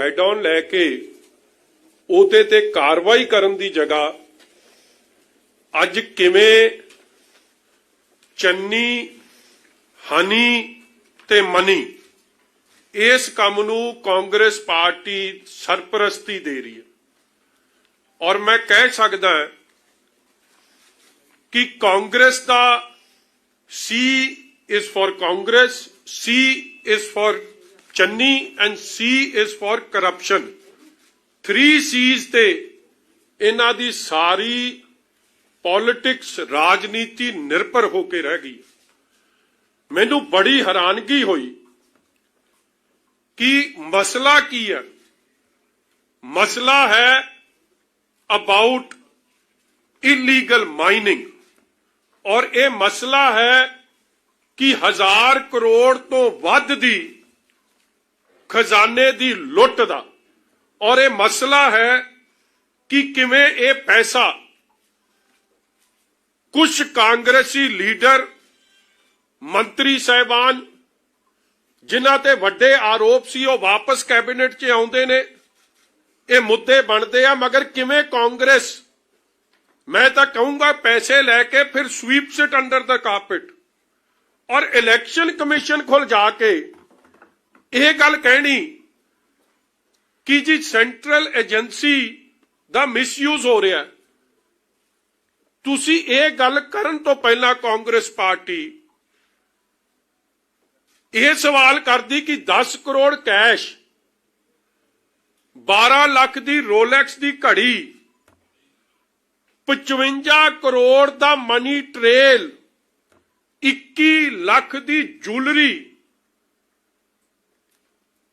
Head on ਲੈ ਕੇ ਉਹਦੇ ਤੇ ਕਾਰਵਾਈ ਕਰਨ ਦੀ ਜਗ੍ਹਾ ਅੱਜ ਕਿਵੇਂ ਚੰਨੀ ਹਨੀ ਤੇ ਮਨੀ ਇਸ ਕੰਮ ਨੂੰ ਕਾਂਗਰਸ ਪਾਰਟੀ ਸਰਪ੍ਰਸਤੀ ਦੇ ਰਹੀ ਹੈ। ਔਰ ਮੈਂ ਕਹਿ ਸਕਦਾ ਕਿ ਕਾਂਗਰਸ ਦਾ C is for Congress, C is for Channi and C is for corruption. 3 C's ਤੇ ਇਹਨਾਂ ਦੀ ਸਾਰੀ ਪੋਲਿਟਿਕਸ ਰਾਜਨੀਤੀ ਨਿਰਭਰ ਹੋ ਕੇ ਰਹਿ ਗਈ। ਮੈਨੂੰ ਬੜੀ ਹੈਰਾਨਗੀ ਹੋਈ ਕਿ ਮਸਲਾ ਕੀ ਹੈ। ਮਸਲਾ ਹੈ ਅਬਾਊਟ ਇਲੀਗਲ ਮਾਈਨਿੰਗ ਔਰ ਇਹ ਮਸਲਾ ਹੈ ਕਿ 1000 ਕਰੋੜ ਤੋਂ ਵੱਧ ਦੀ ਖਜ਼ਾਨੇ ਦੀ ਲੁੱਟ ਦਾ ਔਰ ਇਹ ਮਸਲਾ ਹੈ ਕਿ ਕਿਵੇਂ ਇਹ ਪੈਸਾ ਕੁਝ ਕਾਂਗਰਸੀ ਲੀਡਰ ਮੰਤਰੀ ਸਾਹਿਬਾਨ ਜਿਨ੍ਹਾਂ ਤੇ ਵੱਡੇ ਆਰੋਪ ਸੀ ਉਹ ਵਾਪਸ ਕੈਬਨਿਟ 'ਚ ਆਉਂਦੇ ਨੇ। ਇਹ ਮੁੱਦੇ ਬਣਦੇ ਆ ਮਗਰ ਕਿਵੇਂ ਕਾਂਗਰਸ मैं तो कहूंगा पैसे लैके फिर sweeps it under the carpet और इलेक्शन कमीशन खोल जाके यह गल कहनी कि जी सेंट्रल एजेंसी दा मिसयूज हो रहा है। तुसी ये गल करन तो पहला कांग्रेस पार्टी यह सवाल करती कि 10 करोड़ कैश 12 लाख दी रोलैक्स दी घड़ी 55 करोड़ का मनी ट्रेल 21 लाख की जूलरी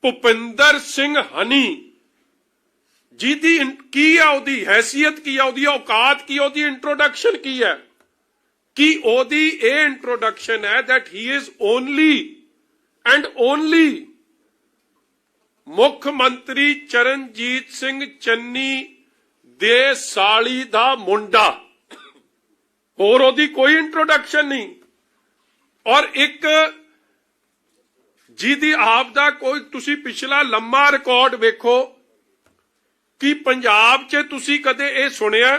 भुपिंदर सिंह हनी जिहदी की है उहदी हैसियत की है उहदी औकात की उहदी इंट्रोडक्शन की है कि उहदी ये इंट्रोडक्शन है that he is only and only मुख मंत्री चरणजीत सिंह चन्नी दे साली दा मुंडा और ओदी कोई इंट्रोडक्शन नहीं। और एक जिहदी आप दा कोई तुसी पिछला लंबा रिकॉर्ड वेखो कि पंजाब च तुसी कदे ये सुनिया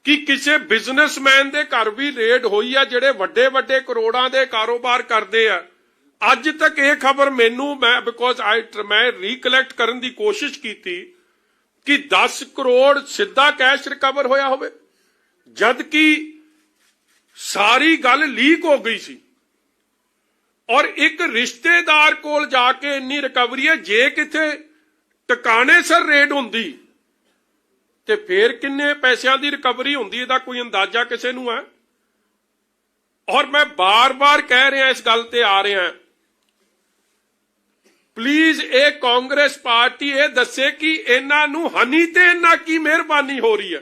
कि किसी बिजनेसमैन दे घर भी रेड हुई है जिहड़े वड्डे वड्डे करोड़ां दे कारोबार करदे आ। अज तक ये खबर मैनू मैं बिकॉज मैं रिकलैक्ट करन दी कोशिश की कि 10 करोड़ सीधा कैश रिकवर होया होवे जबकि सारी गल लीक हो गई सी और एक रिश्तेदार कोल जाके इन्नी रिकवरी है। जे किथे टकाने सर रेड हुंदी ते फिर किन्ने पैसों की रिकवरी हुंदी इहदा कोई अंदाजा किसी नूं है। और मैं बार बार कह रहा इस गल ते आ रहा प्लीज ये कांग्रेस पार्टी ये दसे कि इन्हां नूं हनी ते इन्हां की मेहरबानी हो रही है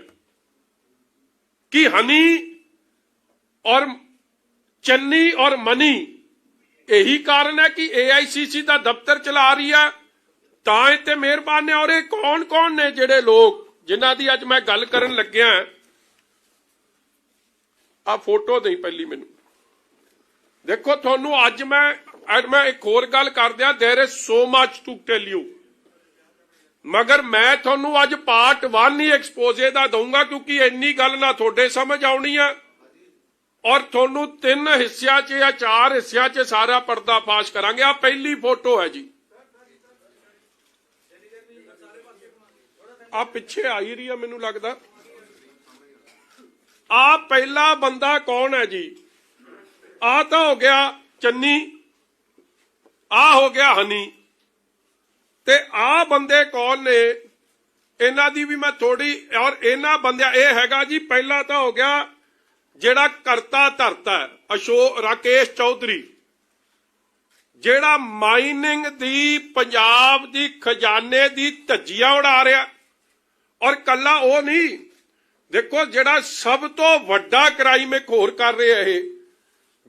कि हनी और चन्नी और मनी यही कारण है कि AICC का दफ्तर चला रही है तां इत्ते मेहरबान ने। और ये कौन कौन ने जिहड़े लोग जिन्हां दी अज मैं गल करन लग्या आ फोटो नहीं पहली मैनू देखो तुहानूं अज मैं एक होर गल कर दिया there is so much to tell you मगर मैं तुहानूं अज पार्ट 1 ही एक्सपोजे दा दूंगा क्योंकि इन्नी गल ना तुहाडे समझ आउणी है और तुहानूं 3 हिस्सियां च या 4 हिस्सियां च सारा पर्दाफाश करांगे। आ पहली फोटो है जी आ पिछे आई रही है मैनूं लगदा आ पहला बंदा कौन है जी आ तो हो गया चन्नी आ हो गया हनी ते आ बंदे कौन ने इन्हां दी भी मैं थोड़ी और इन्हां बंदियां ये हैगा जी पहला तो हो गया जेड़ा करता धरता है अशोक राकेश चौधरी जेड़ा माइनिंग दी पंजाब दी खजाने दी धज्जियां उड़ा रहा और कला वो नहीं देखो जेड़ा सब तो वड्डा क्राइम एक होर कर रहे है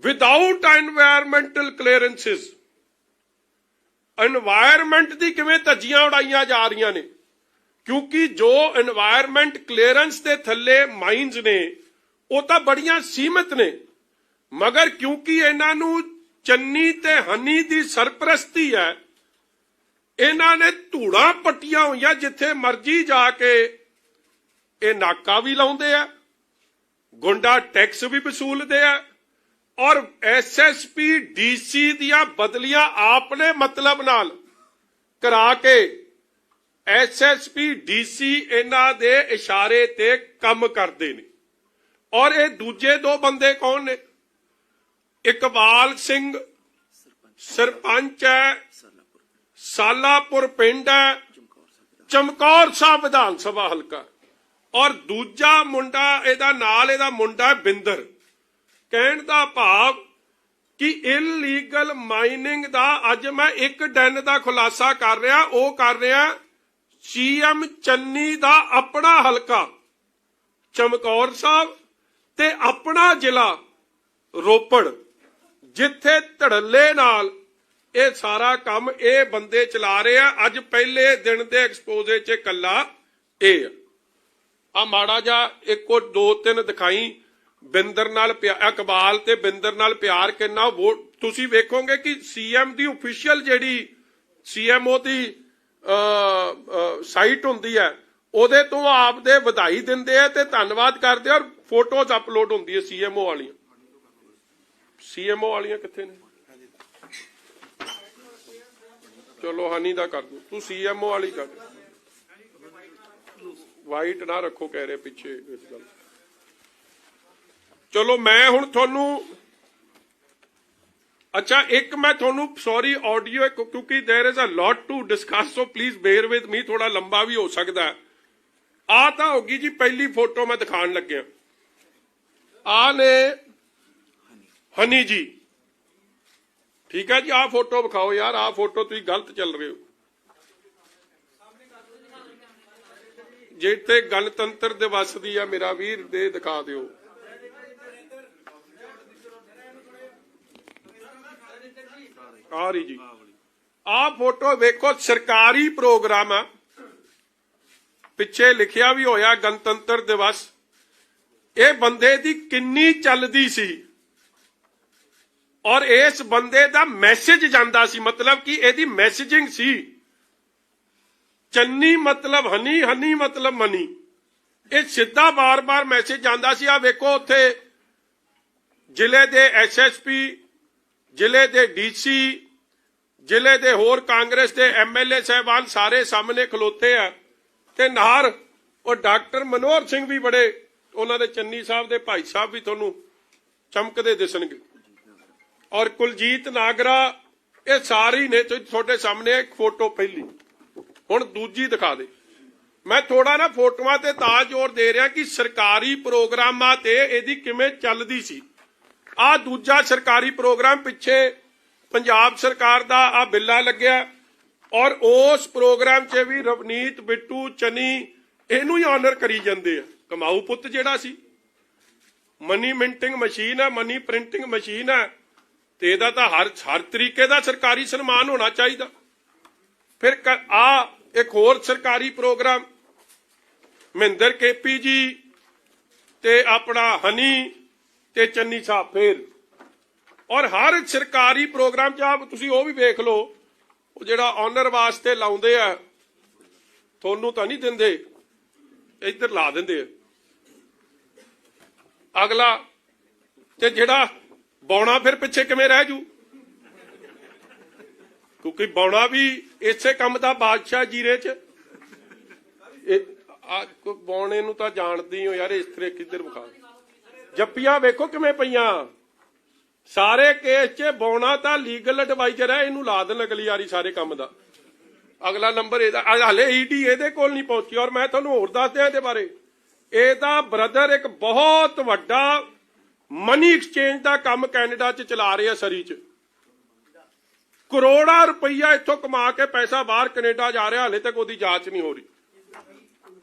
विदाउट एनवायरमेंटल क्लीयरेंसिस एनवायरमेंट की किवें धज्जियां उड़ाइयां जा रही ने क्योंकि जो एनवायरमेंट क्लीयरेंस के थले माइनस ने वो तो बड़ियां सीमित ने मगर क्योंकि इन्हां नूं चन्नी ते हनी की सरपरस्ती है ਇਹਨਾਂ ਨੇ ਧੂੜਾਂ ਪੱਟੀਆਂ ਹੋਈਆਂ, ਜਿੱਥੇ ਮਰਜ਼ੀ ਜਾ ਕੇ ਇਹ ਨਾਕਾ ਵੀ ਲਾਉਂਦੇ ਆ, ਗੁੰਡਾ ਟੈਕਸ ਵੀ ਵਸੂਲਦੇ ਆ, ਔਰ ਐਸਐਸਪੀ ਡੀਸੀ ਦੀਆਂ ਬਦਲੀਆਂ ਆਪਣੇ ਮਤਲਬ ਨਾਲ ਕਰਾ ਕੇ ਐਸਐਸਪੀ ਡੀਸੀ ਇਹਨਾਂ ਦੇ ਇਸ਼ਾਰੇ ਤੇ ਕੰਮ ਕਰਦੇ ਨੇ। ਔਰ ਇਹ ਦੂਜੇ ਦੋ ਬੰਦੇ ਕੌਣ ਨੇ? ਇਕਬਾਲ ਸਿੰਘ ਸਰਪੰਚ ਹੈ, ਸਾਲਾਪੁਰ ਪਿੰਡ ਹੈ, ਚਮਕੌਰ ਸਾਹਿਬ ਵਿਧਾਨ ਸਭਾ ਹਲਕਾ, ਔਰ ਦੂਜਾ ਮੁੰਡਾ ਇਹਦਾ ਨਾਲ ਇਹਦਾ ਮੁੰਡਾ ਬਿੰਦਰ। ਕਹਿਣ ਦਾ ਭਾਵ ਕਿ ਇਲੀਗਲ ਮਾਈਨਿੰਗ ਦਾ ਅੱਜ ਮੈਂ ਇੱਕ ਡੈਨ ਦਾ ਖੁਲਾਸਾ ਕਰ ਰਿਹਾ, ਉਹ ਕਰ ਰਿਹਾ ਸੀਐਮ ਚੰਨੀ ਦਾ ਆਪਣਾ ਹਲਕਾ ਚਮਕੌਰ ਸਾਹਿਬ ਤੇ ਆਪਣਾ ਜ਼ਿਲ੍ਹਾ ਰੋਪੜ, ਜਿੱਥੇ ਧੜੱਲੇ ਨਾਲ ਇਹ ਸਾਰਾ ਕੰਮ ਇਹ ਬੰਦੇ ਚਲਾ ਰਹੇ ਆ। ਅੱਜ ਪਹਿਲੇ ਦਿਨ ਦੇ ਐਕਸਪੋਜ਼ੇ 'ਚ ਕੱਲਾ ਇਹ ਆ ਮਾੜਾ ਜਿਹਾ ਇੱਕੋ ਦੋ ਤਿੰਨ ਦਿਖਾਈ। ਬਿੰਦਰ ਨਾਲ ਇਕਬਾਲ ਤੇ ਬਿੰਦਰ ਨਾਲ ਪਿਆਰ ਕਿੰਨਾ, ਵੋਟ ਤੁਸੀਂ ਵੇਖੋਗੇ ਕਿ ਸੀਐਮ ਦੀ ਅਫੀਸ਼ੀਅਲ ਜਿਹੜੀ ਸੀਐਮਓ ਦੀ ਸਾਈਟ ਹੁੰਦੀ ਹੈ, ਉਹਦੇ ਤੋਂ ਆਪਦੇ ਵਧਾਈ ਦਿੰਦੇ ਆ ਤੇ ਧੰਨਵਾਦ ਕਰਦੇ ਆ, ਔਰ ਫੋਟੋਜ਼ ਅਪਲੋਡ ਹੁੰਦੀ ਹੈ ਸੀਐਮਓ ਵਾਲੀਆਂ। ਸੀਐਮਓ ਵਾਲੀਆਂ ਕਿੱਥੇ ਨੇ? ਚਲੋ ਹਨੀ ਦਾ ਕਰ ਦੋ, ਤੂੰ ਸੀਐਮਓ ਵਾਲੀ ਕਰ, ਵਾਈਟ ਨਾ ਰੱਖੋ ਕਹਿ ਰਹੇ ਪਿੱਛੇ ਇਸ ਗੱਲ। ਚਲੋ ਮੈਂ ਹੁਣ ਤੁਹਾਨੂੰ ਅੱਛਾ ਇੱਕ ਮੈਂ ਤੁਹਾਨੂੰ ਸੌਰੀ ਆਡੀਓ, ਕਿਉਂਕਿ there is a lot to discuss, so please bear with me, थोड़ा लंबा भी हो सकता है। आ तो होगी जी पहली फोटो मैं दिखाने लग्या, आ ने हनी जी, ठीक है जी। आ फोटो दिखाओ यार, आ फोटो तुम गलत चल रहे हो, जिथे गणतंत्र दिवस दी आ मेरा वीर दे दिखा दिओ। आ रही जी, आ फोटो वेखो, सरकारी प्रोग्राम है, पिछे लिखिया भी होया गणतंत्र दिवस। ये बंदे दी किन्नी चलदी सी, और इस बंदे दा मैसेज जांदा सी, मतलब कि एदी मैसेजिंग सी। चन्नी मतलब हनी, हनी मतलब मनी, ये सीधा बार बार मैसेज जांदा सी। आ वेखो उत्थे जिले दे एसएसपी, जिले दे डीसी, जिले दे होर कांग्रेस दे एमएलए साहबान सारे सामने खलोते आ, ते नार और डॉक्टर मनोहर सिंह भी बड़े, उन्होंने चन्नी साहब दे भाई साहब भी तुहानू चमकदे दिसणगे, और कुलजीत नागरा, ये सारी ने तुहाडे सामने। एक फोटो पहली, हुण दूजी दिखा दे। मैं थोड़ा ना फोटोआं ते तां जोर दे रहा कि सरकारी प्रोग्रामां ते इहदी किवें चलदी सी। आ दूजा सरकारी प्रोग्राम पिछे पंजाब सरकार दा आ बिल्ला लग्या, और उस प्रोग्राम च भी रवनीत बिट्टू चनी इनू ही ऑनर करी जांदे आ। कमाऊ पुत जिहड़ा सी, मनी मिंटिंग मशीन है, मनी प्रिंटिंग मशीन है, ते इहदा तां हर तरीके दा सरकारी सन्मान होना चाहिए। फिर आ एक होर सरकारी प्रोग्राम महेंद्र केपी जी ते अपना हनी ते चन्नी साहब फिर, और हर सरकारी प्रोग्राम च आप तुसी वो भी वेख लो, वो जिहड़ा ऑनर वास्ते लाउंदे आ, थोनू तां नहीं दिंदे, इधर ला दिंदे अगला, ते जिहड़ा बौना फिर पिछे किवें रह जू, क्योंकि बौना भी इसे काम दा बादशाह जीरे च। बौने नूं तां जाणदी हो यार, इस तरह किधर विखा जप्पियां वेखो किवें पईयां, सारे केस च बौना तां लीगल एडवाइजर है, इनू ला देण अगली वारी सारे काम दा। अगला नंबर इहदा, हाले ईडी इहदे कोल नहीं पहुंची। और मैं तुहानूं होर दस दिआं इहदे बारे, इहदा ब्रदर एक बहुत वड्डा मनी एक्सचेंज का काम कैनेडा च चला रहा, सरी च करोड़ा रुपया इत्थों कमा के पैसा बाहर कनेडा जा रहा, हाले तक उसकी जांच नहीं हो रही।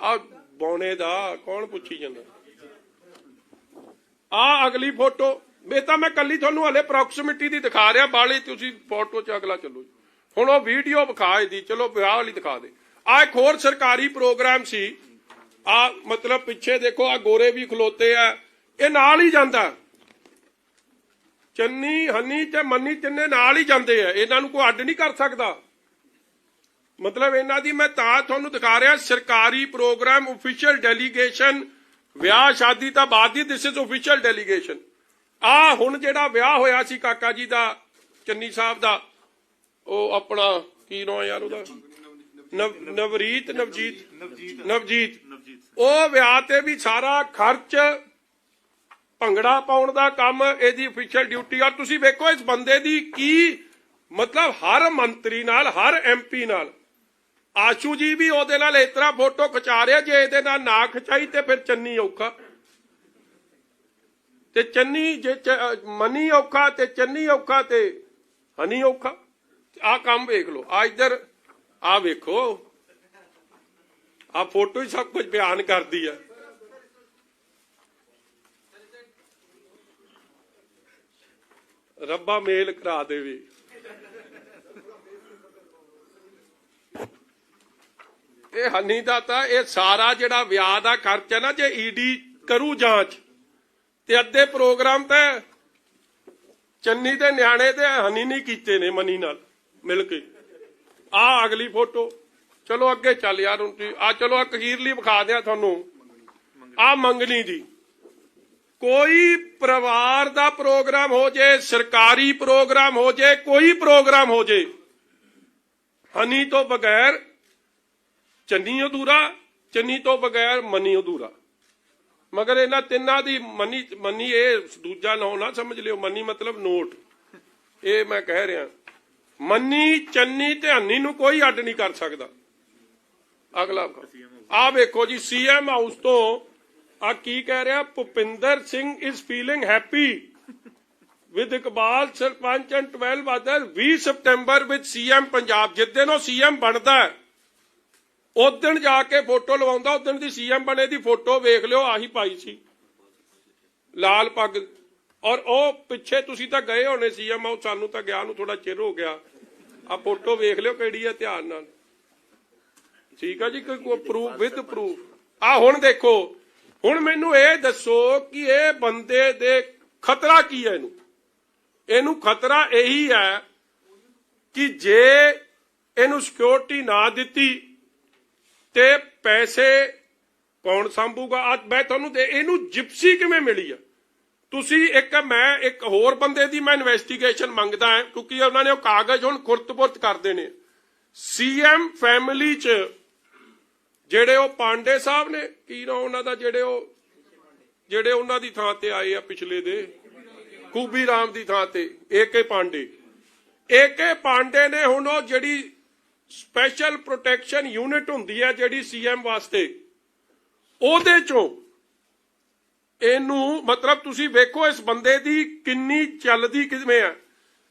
आ बौने दा कौन पुछी जांदा। आ अगली फोटो बेटा मैं कली तुहानूं हाले प्रॉक्सिमिटी दी दिखा रहा, बाली तुसीं फोटो च अगला चलो हुण वो वीडियो विखा दी, चलो विआह वाली दिखा दे। आ एक होर सरकारी प्रोग्राम सी, आ मतलब पिछे देखो आ गोरे भी खलोते आ, ये नाल ही जांदा, चन्नी हनी ते मनी तिन्ने नाल ही जांदे आ, इन्हां नूं कोई अड्ड नहीं कर सकदा। मतलब इन्हां दी मैं तां तुहानूं दिखा रहा सरकारी प्रोग्राम ऑफिशियल डेलीगेशन ਵਿਆਹ शादी तो बाद ही दिस इज ऑफिशियल डेलीगेशन आ हुण जिहड़ा विआह होया सी काका जी दा चन्नी साहब दा ਉਹ अपना की नाम यार ਉਹਦਾ ਨਵਜੀਤ ਉਹ ਵਿਆਹ ਤੇ ਵੀ ਸਾਰਾ ਖਰਚ ਭੰਗੜਾ ਪਾਉਣ ਦਾ ਕੰਮ ਇਹਦੀ ਅਫੀਸ਼ੀਅਲ ਡਿਊਟੀ ਔਰ ਤੁਸੀਂ ਵੇਖੋ ਇਸ ਬੰਦੇ ਦੀ ਕੀ मतलब हर मंत्री नाल हर MP नाल आशू जी भी ਉਹਦੇ ਨਾਲ ਇਸ ਤਰ੍ਹਾਂ फोटो खिचा ਰਿਹਾ जे ਇਹਦੇ ਨਾਲ ना खिचाई ਤੇ ਫਿਰ ਚੰਨੀ ਔਖਾ ਤੇ ਚੰਨੀ ਜੇ ਮਨੀ ਔਖਾ ਤੇ ਚੰਨੀ ਔਖਾ ਤੇ ਹਨੀ ਔਖਾ आ काम वेख लो आ इधर आ वेखो आ फोटो ही सब कुछ बयान कर दी है रब्बा मेल करा देवे ਇਹ ਹਨੀ ਦਾ ਤਾਂ ਇਹ ਸਾਰਾ ਜਿਹੜਾ ਵਿਆਹ ਦਾ ਖਰਚ ਹੈ ਨਾ ਜੇ ਈਡੀ ਕਰੂ ਜਾਂਚ ਤੇ ਅੱਧੇ ਪ੍ਰੋਗਰਾਮ ਤੇ ਚੰਨੀ ਦੇ ਨਿਆਣੇ ਤੇ ਹਨੀ ਨਹੀਂ ਕੀਤੇ ਨੇ ਮਨੀ ਨਾਲ मिल के आ अगली फोटो चलो अगे चल यार आ चलो अखीरली विखा दिया थानू आ मंगनी दी कोई परिवार दा प्रोग्राम हो जे सरकारी प्रोग्राम हो जे कोई प्रोग्राम हो जे हनी तो बगैर चन्नी अधूरा चन्नी तो बगैर मनी अधूरा मगर इन्हां तिन्हां दी मनी मनी ये दूजा ना ना समझ लियो मनी मतलब नोट ये मैं कह रहा मनी चन्नी ते हनी नूं कोई अड्ड नहीं कर सकता अगला आ वेखो जी CM हाउस तो आ की कह रहा Bhupinder Singh is feeling happy with Iqbal sarpanch and 12 other 20 September with CM Punjab जिस दिन वो CM बनता है उस दिन जाके फोटो लवाउंदा उस दिन दी CM बने दी फोटो वेख लियो आही पाई सी लाल पग और ओ पिछे तुसी तां गए होने CM हाउस सानू तां गया नूं थोड़ा चिर हो गया आ फोटो वेख लियो किहड़ी है ध्यान नाल ठीक है जी कोई प्रूफ विद प्रूफ आ हुण देखो हुण मैनू ये दसो कि ये बंदे दे खतरा की है इनू खतरा यही है कि जे इनू सिक्योरिटी ना दिती ते पैसे कौन संभूगा आज मैं तुहानू दे इनू जिप्सी किवें मिली है ਤੁਸੀਂ ਇੱਕ ਮੈਂ ਇੱਕ ਹੋਰ ਬੰਦੇ ਦੀ ਮੈਂ ਇਨਵੈਸਟੀਗੇਸ਼ਨ ਮੰਗਦਾ ਹਾਂ ਕਿਉਂਕਿ ਉਹਨਾਂ ਨੇ ਉਹ ਕਾਗਜ਼ ਹੁਣ ਖੁਰਤ-ਪੁਰਤ ਕਰਦੇ ਨੇ CM ਫੈਮਿਲੀ ਚ ਜਿਹੜੇ ਉਹ ਪਾਂਡੇ ਸਾਹਿਬ ਨੇ ਕੀ ਨਾ ਉਹਨਾਂ ਦਾ ਜਿਹੜੇ ਉਹਨਾਂ ਦੀ ਥਾਂ ਤੇ ਆਏ ਆ ਪਿਛਲੇ ਦੇ ਖੂਬੀ ਰਾਮ ਦੀ ਥਾਂ ਤੇ ਏਕੇ ਪਾਂਡੇ ਨੇ ਹੁਣ ਉਹ ਜਿਹੜੀ ਸਪੈਸ਼ਲ ਪ੍ਰੋਟੈਕਸ਼ਨ ਯੂਨਿਟ ਹੁੰਦੀ ਹੈ ਜਿਹੜੀ CM ਵਾਸਤੇ ਉਹਦੇ ਚੋਂ ਇਹਨੂੰ मतलब तुसी वेखो इस बंदे दी किन्नी चलदी किवें है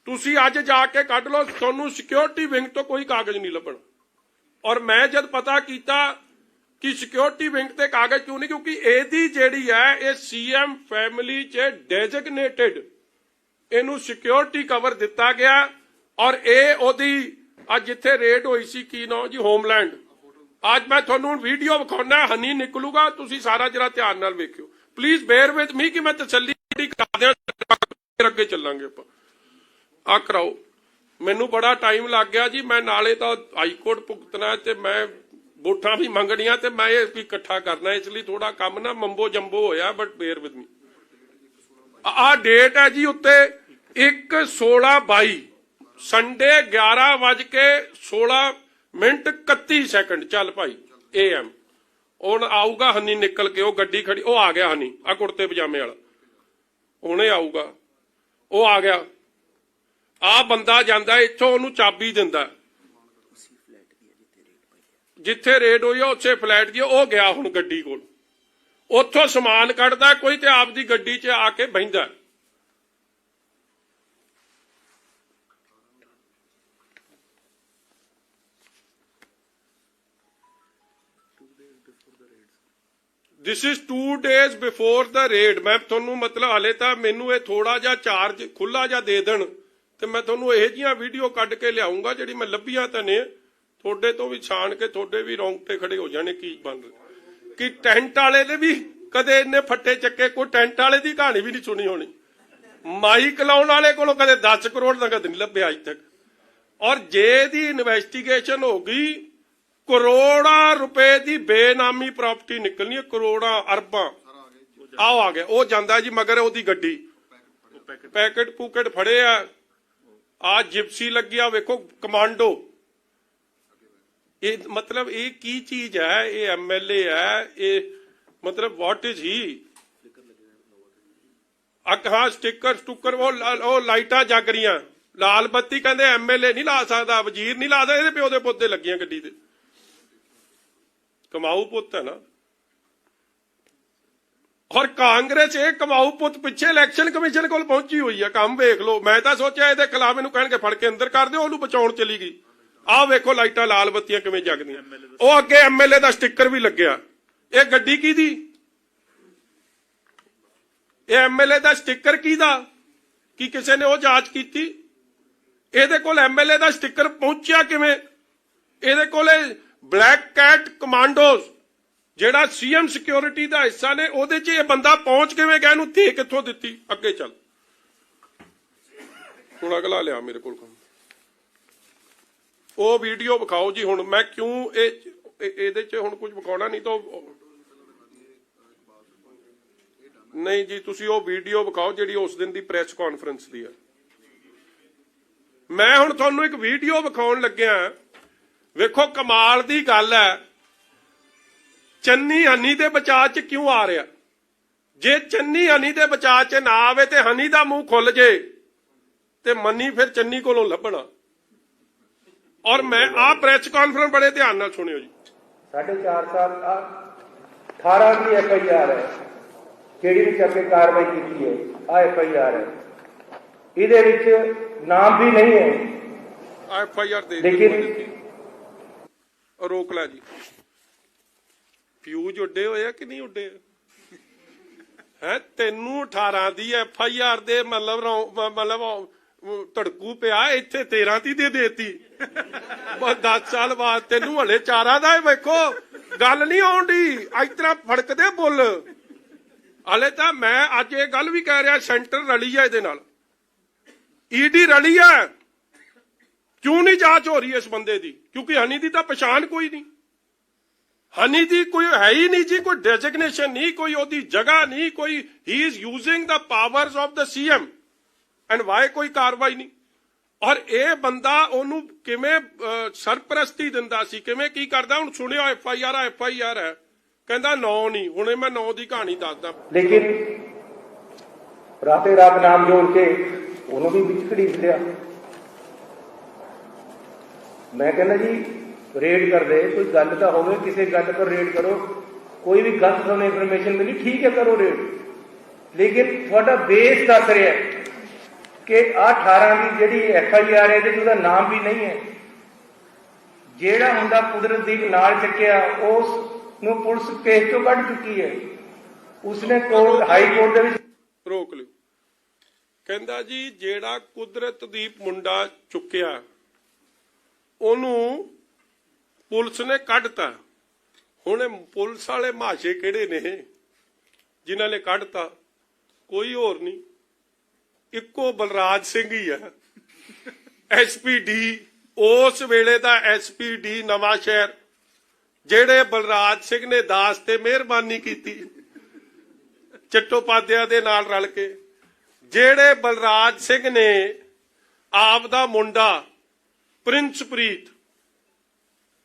तुसी अज जाके कढ लो तुहानू सिक्योरिटी विंग तो कोई कागज नहीं लभण और मैं जब पता किया कि सिक्योरिटी विंग ते कागज क्यों नहीं क्योंकि एदी जेड़ी है ये CM फैमिली च डेजिग्नेटेड इनू सिक्योरिटी कवर दिता गया और ये ओदी अज जिथे रेड होई सी की नाम जी होमलैंड अज मैं तुहानू वीडियो विखाउणा हनी निकलूगा तुसी सारा जरा ध्यान नाल वेखियो प्लीज बेयर विद मी कि मैं तसल्ली करा दियां अगे चलांगे आपां आ कराओ मैनू बड़ा टाइम लग गया जी मैं नाले तो हाई कोर्ट भुगतना ते मैं वोटां भी मंगणियां ते मैं ये इकट्ठा करना इसलिए थोड़ा काम ना मंबो जंबो होया बट बेयर विद मी आ डेट है जी उत्ते 1/16/22 संडे 11:16 चल भाई AM ਹੁਣ ਆਊਗਾ ਹਨੀ ਨਿਕਲ ਕੇ ਉਹ ਗੱਡੀ ਖੜੀ ਉਹ ਆ ਗਿਆ ਹਨੀ ਆ ਕੁੜਤੇ ਪਜਾਮੇ ਵਾਲਾ ਹੁਣੇ ਆਊਗਾ ਉਹ ਆ ਗਿਆ ਆ ਬੰਦਾ ਜਾਂਦਾ ਇੱਥੋਂ ਉਹਨੂੰ ਚਾਬੀ ਦਿੰਦਾ ਜਿੱਥੇ ਰੇਡ ਹੋਈ ਆ ਉੱਥੇ ਫਲੈਟ ਦੀ ਉਹ ਗਿਆ ਹੁਣ ਗੱਡੀ ਕੋਲ ਉੱਥੋਂ ਸਮਾਨ ਕੱਢਦਾ ਕੋਈ ਤੇ ਆਪਦੀ ਗੱਡੀ 'ਚ ਆ ਕੇ ਬਹਿੰਦਾ this is 2 days before the red मैं थोनू मतलब हाले तो मैनू ये थोड़ा जा चार्ज खुला जा दे देन तो मैं थोनू यह जिहियां वीडियो कढ के लियाऊंगा जिहड़ी मैं लभीआं तां ने थोड़े तो भी छाण के थोड़े भी रोंगटे खड़े हो जाने की बन कि टेंट वाले ने भी कदे इन्ने फट्टे चक्के कोई टेंट वाले की कहानी भी नहीं सुनी होनी माइक लाउण वाले कोलों कदे 10 करोड़ नगद नहीं लभ्या अज तक और जे दी इन्वेस्टिगेशन होगी करोड़ां रुपए की बेनामी प्रॉपर्टी निकलनी है, करोड़ां अरबां। आओ आ गया वो जांदा जी मगर ओदी गड्डी पैकेट पूकेट फड़े आ जिप्सी लगी आ वेखो कमांडो। ये मतलब ये की चीज है, ये MLA है, ये मतलब व्हाट इज ही। हाँ स्टिकर स्टुकर वो लाइटा जग रही लाल बत्ती कहते MLA नहीं ला सकता, वजीर नहीं ला सकता, ये प्यो दे पुत दे लगियां गड्डी ते। कमाऊ पुत है ना। और कांग्रेस ये कमाऊ पुत पिछे इलैक्शन कमीशन को पहुंची हुई है। काम वेख लो, मैं तो सोचा ये खिलाफ इनू कहणगे फड़ के अंदर कर दो, ओनू बचाउण चली गई। आ वेखो लाइटा लाल बत्तियां किवें जगदियां। ओ अगे MLA दा स्टिकर भी लग्या। ये गड्डी किहदी? ये MLA दा स्टिकर किहदा? कि किसी ने वो जांच कीती? ਇਹਦੇ ਕੋਲ MLA ਦਾ ਸਟicker ਪਹੁੰਚਿਆ ਕਿਵੇਂ? ਇਹਦੇ ਕੋਲੇ ਬਲੈਕ ਕੈਟ ਕਮਾਂਡੋਜ਼ ਜਿਹੜਾ CM ਸਿਕਿਉਰਿਟੀ ਦਾ ਹਿੱਸਾ ਨੇ, ਉਹਦੇ 'ਚ ਇਹ ਬੰਦਾ ਪਹੁੰਚ ਕਿਵੇਂ ਗਿਆ? ਇਹਨੂੰ ਦੇ ਕਿੱਥੋਂ ਦਿੱਤੀ? ਅੱਗੇ ਚੱਲ ਹੁਣ ਅਗਲਾ ਲਿਆ ਮੇਰੇ ਕੋਲ ਕੰਮ। ਉਹ ਵੀਡੀਓ ਵਿਖਾਓ ਜੀ। ਹੁਣ ਮੈਂ ਕਿਉਂ ਇਹਦੇ 'ਚ ਹੁਣ ਕੁਝ ਵਿਖਾਉਣਾ ਨਹੀਂ ਤਾਂ ਨਹੀਂ ਜੀ, ਤੁਸੀਂ ਉਹ ਵੀਡੀਓ ਵਿਖਾਓ ਜਿਹੜੀ ਉਸ ਦਿਨ ਦੀ ਪ੍ਰੈਸ ਕਾਨਫਰੰਸ ਦੀ ਹੈ। मैं हुण तुहानूं एक वीडियो विखाउण लग्या। वेखो कमाल दी गल है, चन्नी हनी दे बचाव च क्यों आ रहा? जे चन्नी हनी दे बचाव च ना आवे ते हनी दा मूंह खुल जे ते मनी फिर चन्नी कोलों लभना। और मैं आ प्रेस कॉन्फ्रेंस बड़े ध्यान नाल सुनियो जी। 4.5 साल 18 की FIR है ਜਿਹੜੀ ਵਿੱਚ ਅੱਗੇ ਕਾਰਵਾਈ ਕੀਤੀ ਹੈ। ਆ FIR है, ਇਹਦੇ ਵਿੱਚ नाम भी नहीं है। FIR दे लेकिन रोक ला जी। फ्यूज उड्डे होए कि नहीं उड्डे है? तेनू 18 दी FIR दे मतलब धड़कू पिया, इत्थे 13 दी दे देती। 10 साल बाद तेनू हले 4 दा। वेखो गल नहीं आउंदी, इस तरह फड़कदे बुल। हले तां मैं अज ये गल भी कह रहा, सेंटर रली है इहदे नाल, ईडी रली है। क्यों नहीं जांच हो रही है इस बंदे की? क्योंकि हनी दी तो पछाण कोई नहीं। हनी दी कोई है ही नहीं जी, कोई डेजिग्नेशन नहीं, कोई ओदी जगह नहीं, कोई ही is using the powers of the CM and why कोई कार्रवाई नहीं। और यह बंदा ओनू किवें सरपरस्ती दिंदा सी, किवें की करदा? हुण सुनियो FIR है, कहंदा 9 नहीं। हुणे मैं 9 की कहानी दसदा। लेकिन राते रात नाम जोड़ के ਉਹਨੂੰ ਵੀ ਵਿੱਚ ਘੜੀਸ ਲਿਆ। मैं कहना जी रेड कर दे, कोई गल तो होवे, किसी गल पर रेड करो। कोई भी गलत तुहानूं इन्फॉर्मेशन मिली, ठीक है करो रेड, लेकिन थोड़ा बेस दस रहा है कि 18 की जिहड़ी FIR है ਇਹਦੇ 'ਚ ਉਹਦਾ नाम भी नहीं है। ਜਿਹੜਾ ਮੁੰਡਾ ਕੁਦਰਤਦੀਪ ਨਾਲ ਚੱਕਿਆ ਉਸ ਨੂੰ ਪੁਲਿਸ ਕੇਸ ਚੋਂ ਕੱਢ ਚੁੱਕੀ ਹੈ। ਉਸਨੇ ਕੋਰਟ हाई कोर्ट ਦੇ ਵਿੱਚ रोक लियो। कहंदा जी जेड़ा कुदरतदीप मुंडा चुक्या ओनू पुलिस ने कढ़ता। हुण पुलिस वाले माशे किहड़े ने जिन्हां ने कढ़ता? कोई होर नहीं, इक्को बलराज सिंह ही है। SPD उस वेले दा SPD नवां शहर, जेड़े बलराज सिंह ने दास ते मेहरबानी कीती चट्टोपाध्याय दे नाल रल के। ਜਿਹੜੇ ਬਲਰਾਜ ਸਿੰਘ ਨੇ ਆਪ ਦਾ ਮੁੰਡਾ ਪ੍ਰਿੰਸਪ੍ਰੀਤ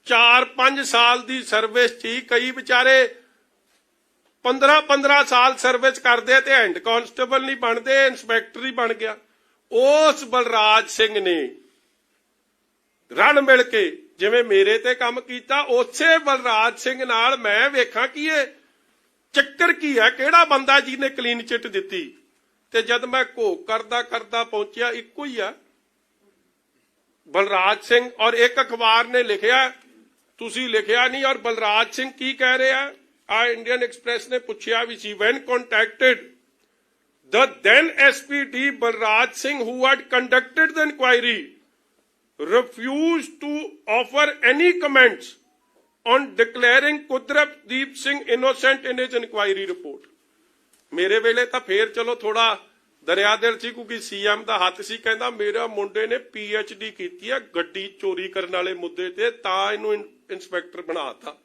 4-5 ਸਾਲ ਦੀ ਸਰਵਿਸ ਚ, ਕਈ ਵਿਚਾਰੇ 15-15 ਸਾਲ ਸਰਵਿਸ ਕਰਦੇ ਤੇ ਹੈਂਡ ਕਾਂਸਟੇਬਲ ਨਹੀਂ ਬਣਦੇ, ਇੰਸਪੈਕਟਰ ਹੀ ਬਣ ਗਿਆ। ਉਸ ਬਲਰਾਜ ਸਿੰਘ ਨੇ ਰਲ ਮਿਲ ਕੇ ਜਿਵੇਂ ਮੇਰੇ ਤੇ ਕੰਮ ਕੀਤਾ, ਉਸੇ ਬਲਰਾਜ ਸਿੰਘ ਨਾਲ ਮੈਂ ਵੇਖਾਂ ਕਿ ਇਹ ਚੱਕਰ ਕੀ ਹੈ, ਕਿਹੜਾ ਬੰਦਾ ਜਿਹਨੇ ਕਲੀਨ ਚਿੱਟ ਦਿੱਤੀ। ਤੇ ਜਦ ਮੈਂ ਘੋਖ ਕਰਦਾ ਪਹੁੰਚਿਆ, ਇੱਕੋ ਹੀ ਆ ਬਲਰਾਜ ਸਿੰਘ। ਔਰ ਇੱਕ ਅਖਬਾਰ ਨੇ ਲਿਖਿਆ, ਤੁਸੀਂ ਲਿਖਿਆ ਨਹੀਂ। ਔਰ ਬਲਰਾਜ ਸਿੰਘ ਕੀ ਕਹਿ ਰਿਹਾ? ਆ ਇੰਡੀਅਨ ਐਕਸਪ੍ਰੈਸ ਨੇ ਪੁੱਛਿਆ ਵੀ ਸੀ, when contacted the then SPD Balraj Singh who had conducted the inquiry refused to offer any comments on declaring Kudrapdeep Singh innocent in his inquiry report। मेरे वेले तो फिर चलो थोड़ा ਦਰਿਆ ਦਿਲ ਸੀ ਕਿਉਂਕਿ ਸੀਐਮ ਦਾ ਹੱਥ ਸੀ, ਕਹਿੰਦਾ ਮੇਰਾ ਮੁੰਡੇ ਨੇ PhD ਕੀਤੀ ਆ ਗੱਡੀ ਚੋਰੀ ਕਰਨ ਵਾਲੇ ਮੁੱਦੇ ਤੇ, ਤਾਂ ਇਹਨੂੰ ਇੰਸਪੈਕਟਰ ਬਣਾਤਾ।